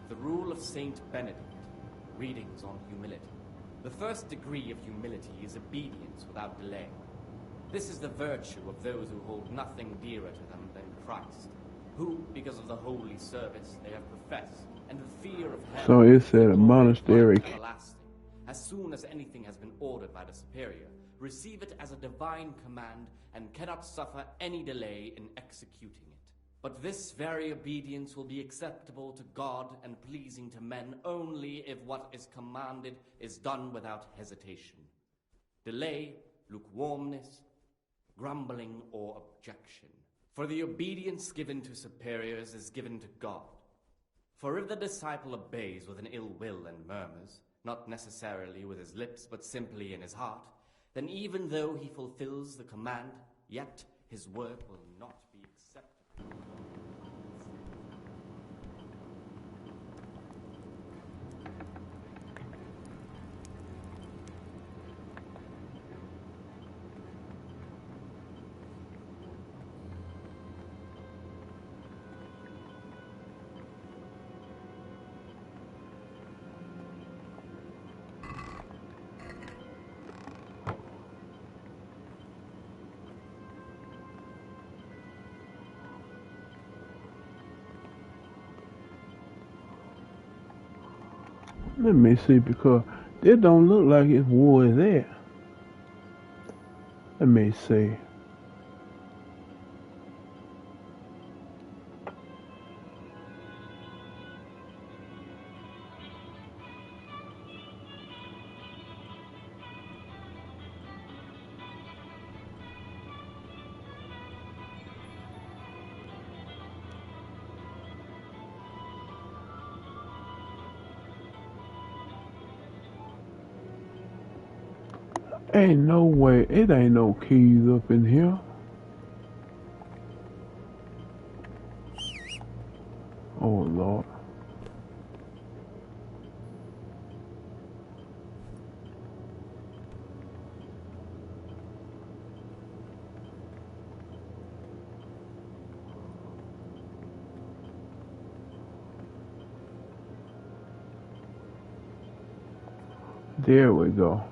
The rule of Saint Benedict, readings on humility. The first degree of humility is obedience without delay. This is the virtue of those who hold nothing dearer to them than Christ, who, because of the holy service they have professed, and the fear of hell, So it said a monastery. everlasting. As soon as anything has been ordered by the superior, receive it as a divine command, and cannot suffer any delay in executing it. But this very obedience will be acceptable to God and pleasing to men only if what is commanded is done without hesitation. Delay, lukewarmness, grumbling, or objection. For the obedience given to superiors is given to God. For if the disciple obeys with an ill will and murmurs, not necessarily with his lips, but simply in his heart, then even though he fulfills the command, yet his work will not be acceptable. Let me see, because it don't look like it's war is there. Let me see. Ain't no way. It ain't no keys up in here. Oh, Lord. There we go.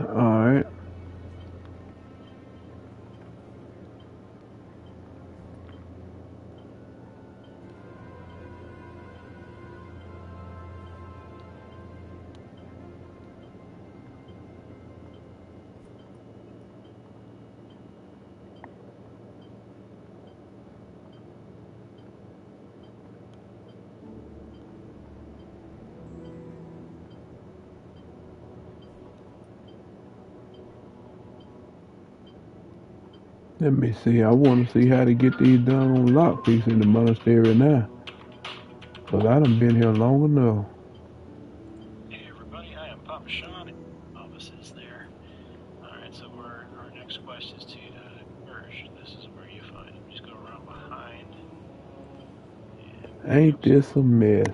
Alright. Let me see. I want to see how to get these done on lockpicks in the monastery now. Because I done been here long enough. Hey everybody, I am Papa Sean. Office is there. Alright, so our next quest is to merge. This is where you find them. Just go around behind. Ain't this a mess?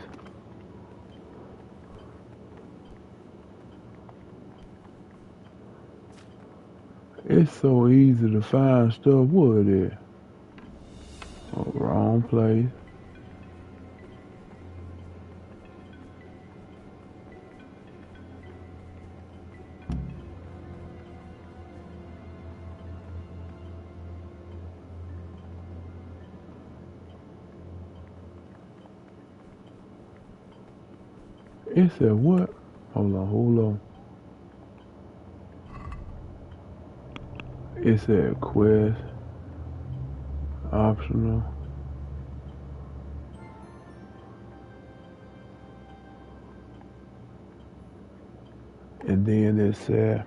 It's so easy to find stuff. What is it? Oh, wrong place. It said what? Hold on. It said quest, optional. And then it said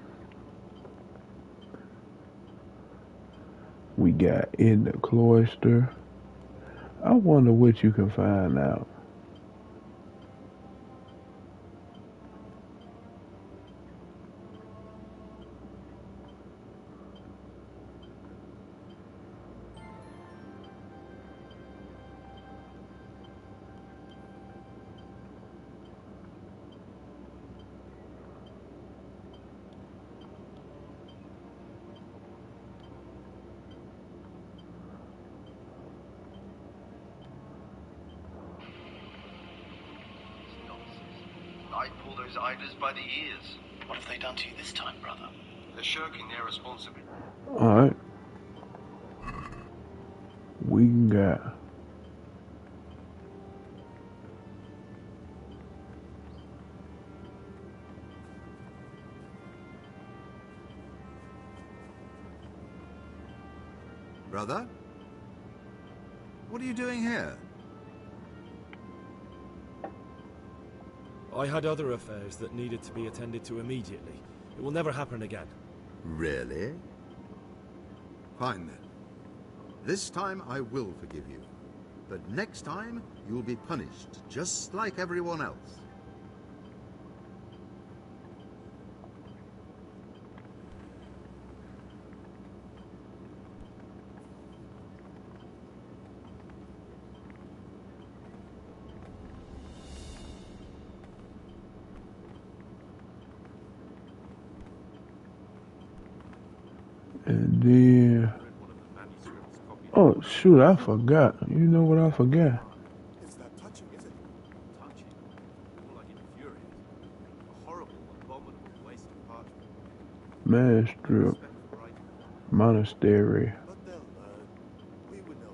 we got in the cloister. I wonder what you can find out. I pull those idlers by the ears. What have they done to you this time, brother? They're shirking their responsibility. Alright. We got Brother? What are you doing here? I had other affairs that needed to be attended to immediately. It will never happen again. Really? Fine then. This time I will forgive you. But next time, you'll be punished, just like everyone else. and then oh shoot, I forgot. You know what I forgot? It's that touching, is it? Touching? More like infuriating. A horrible Man strip. Monastery. But they'll learn. We were no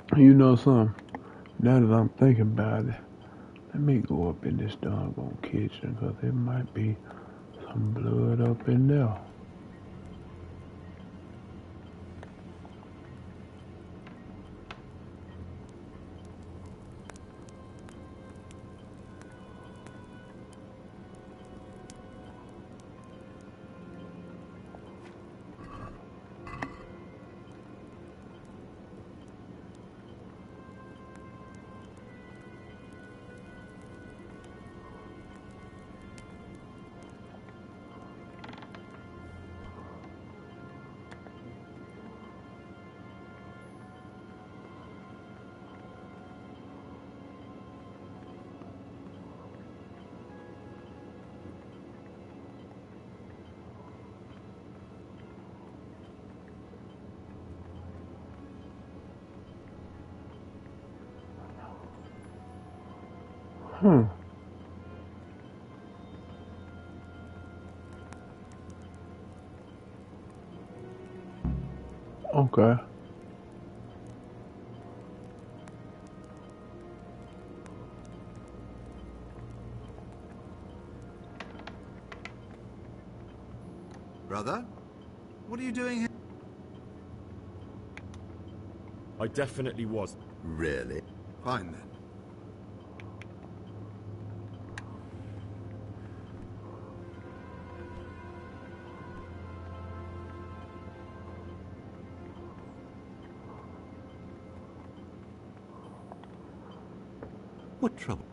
different. You know something? Now that I'm thinking about it, let me go up in this doggone kitchen, because there might be some blood up in there. Okay. Brother? What are you doing here? I definitely was. Really? Fine then. What trouble?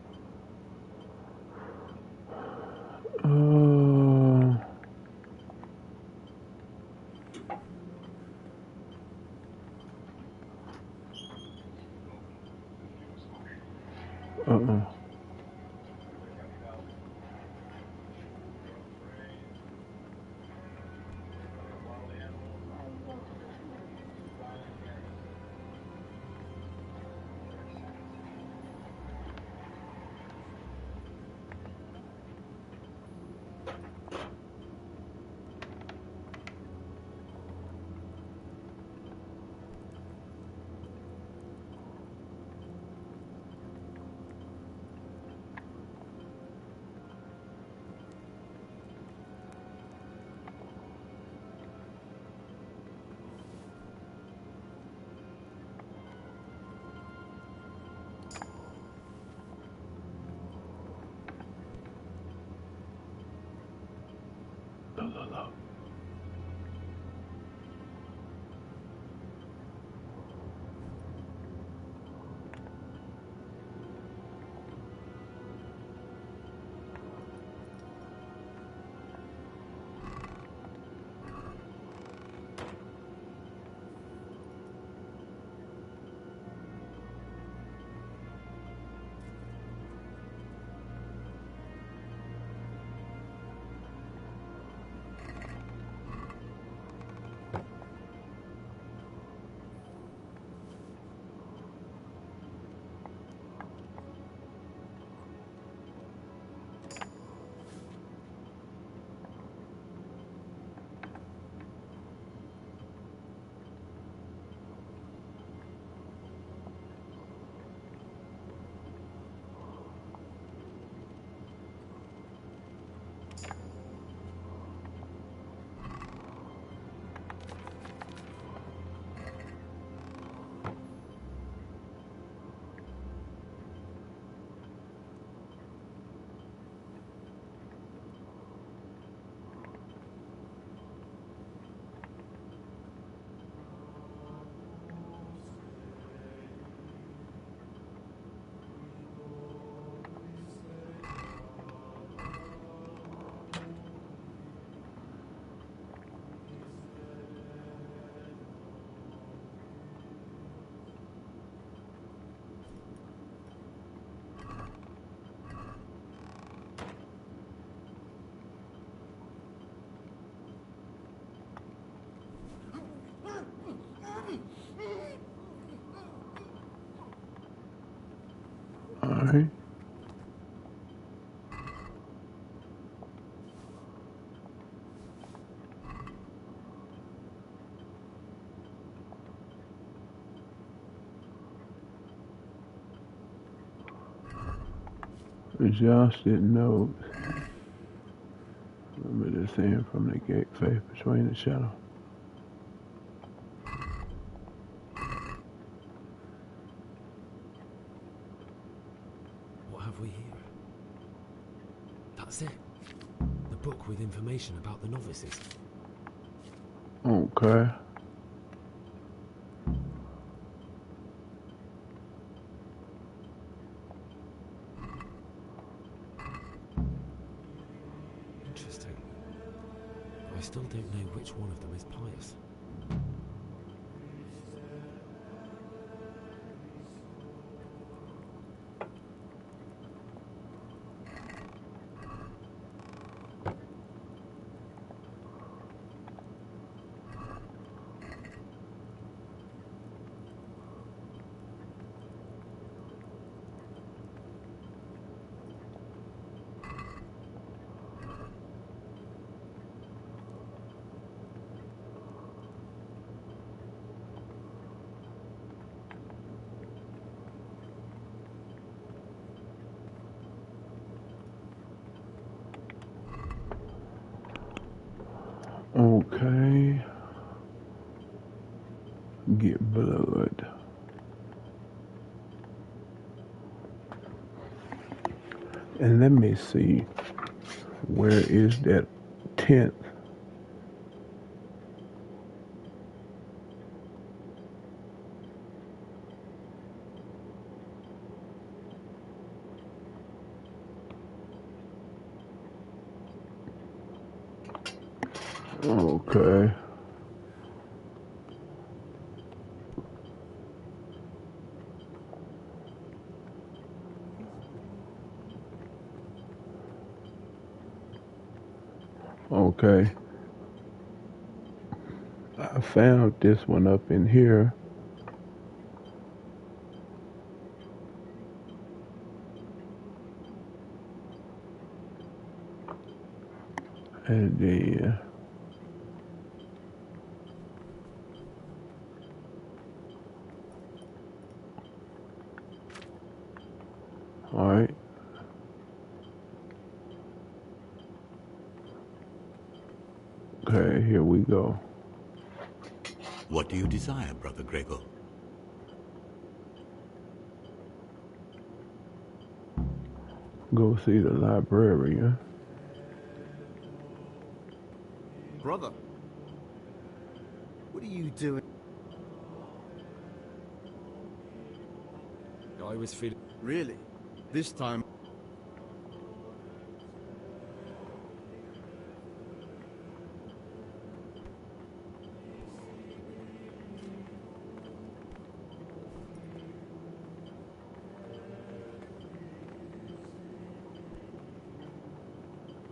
Alright. Adjusted notes. Remember the saying from the gate, faith between the shadow. What have we here? That's it. The book with information about the novices. Okay. Interesting. I still don't know which one of them is pious. Okay. Get blood. And let me see. Where is that 10th? Okay. Okay. I found this one up in here. And then alright. Okay, here we go. What do you desire, Brother Gregor? Go see the librarian. Brother, what are you doing? I was feeling... Really? This time...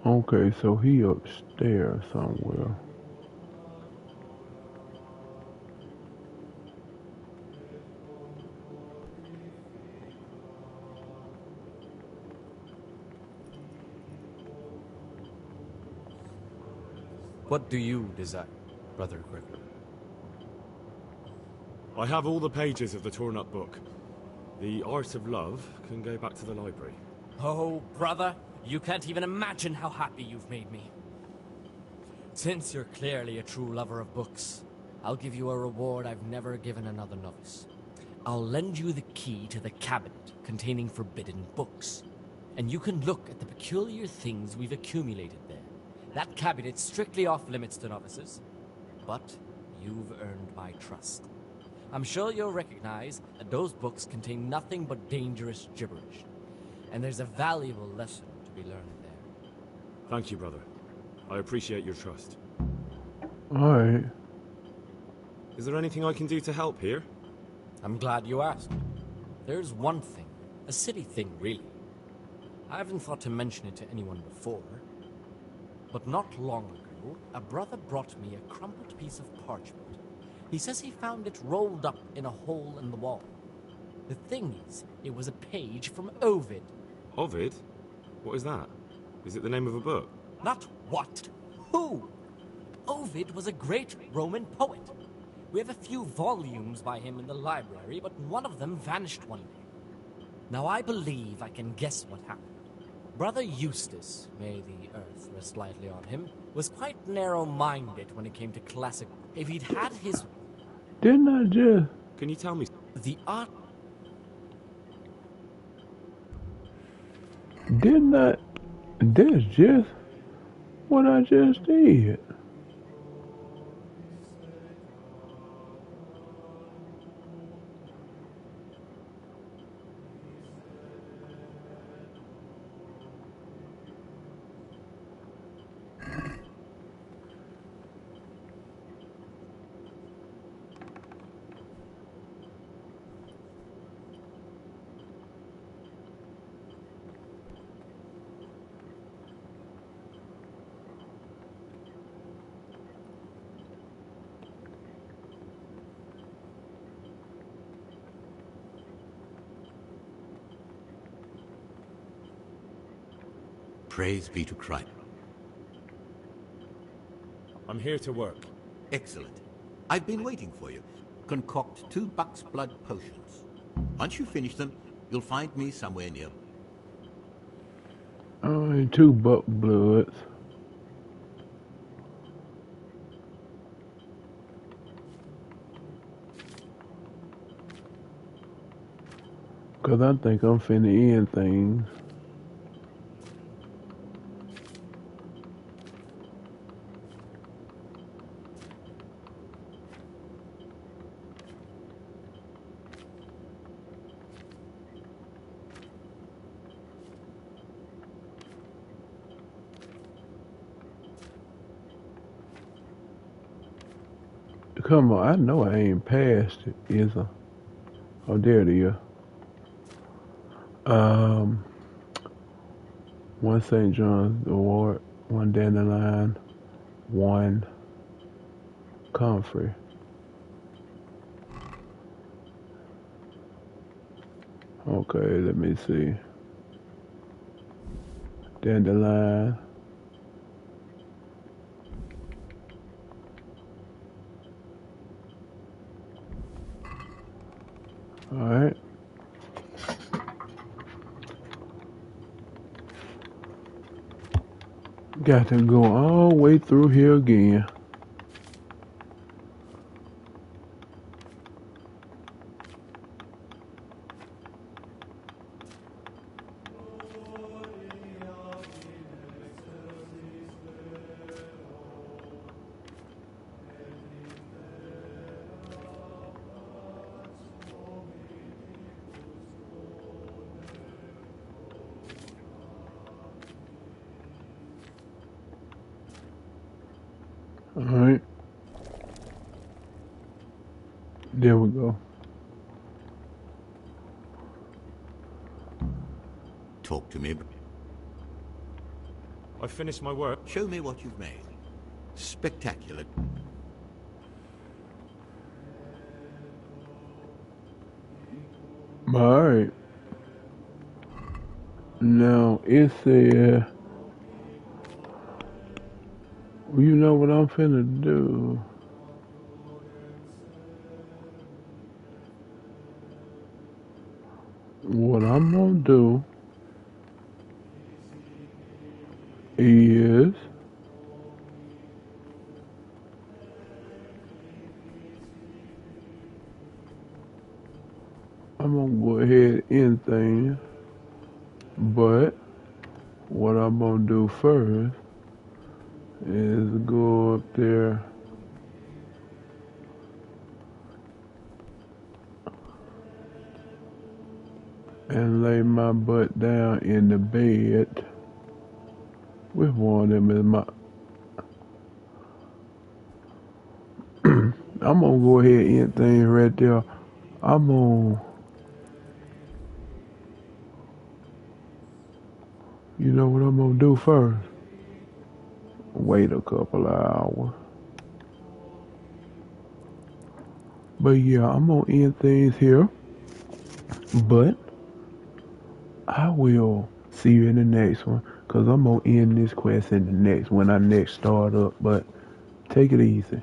Okay, so he upstairs somewhere. What do you desire, Brother Gregor? I have all the pages of the torn-up book. The Art of Love can go back to the library. Oh, brother, you can't even imagine how happy you've made me. Since you're clearly a true lover of books, I'll give you a reward I've never given another novice. I'll lend you the key to the cabinet containing forbidden books, and you can look at the peculiar things we've accumulated there. That cabinet's strictly off-limits to novices, but you've earned my trust. I'm sure you'll recognize that those books contain nothing but dangerous gibberish, and there's a valuable lesson to be learned there. Thank you, brother. I appreciate your trust. Alright. Is there anything I can do to help here? I'm glad you asked. There's one thing, a silly thing really. I haven't thought to mention it to anyone before, but not long ago, a brother brought me a crumpled piece of parchment. He says he found it rolled up in a hole in the wall. The thing is, it was a page from Ovid. Ovid? What is that? Is it the name of a book? Not what? Who? Ovid was a great Roman poet. We have a few volumes by him in the library, but one of them vanished one day. Now I believe I can guess what happened. Brother Eustace, may the earth rest lightly on him, was quite narrow-minded when it came to classic. If he'd had his... Didn't I just... Can you tell me? The art... Didn't I... That's just what I just did. Praise be to Christ. I'm here to work. Excellent. I've been waiting for you. Concoct 2 buck's blood potions. Once you finish them, you'll find me somewhere near. Only 2 buck bloods. Cause I think I'm finna end things. Come on, I know I ain't past it, is I? Oh, there it is. 1 St. John's Award, 1 Dandelion, 1 Comfrey. Okay, let me see. Dandelion. Alright. Got to go all the way through here again. Alright. There we go. Talk to me. I finished my work. Show me what you've made. Spectacular. Alright. Now, it said, you know what I'm finna do? What I'm gonna do is I'm gonna go ahead and end things, but what I'm gonna do first is go up there and lay my butt down in the bed with one of them in my... I'm gonna go ahead and end things right there. I'm gonna... You know what I'm gonna do first? Wait a couple of hours. But yeah, I'm gonna end things here. But I will see you in the next one. Cause I'm gonna end this quest in the next when I next start up. But take it easy.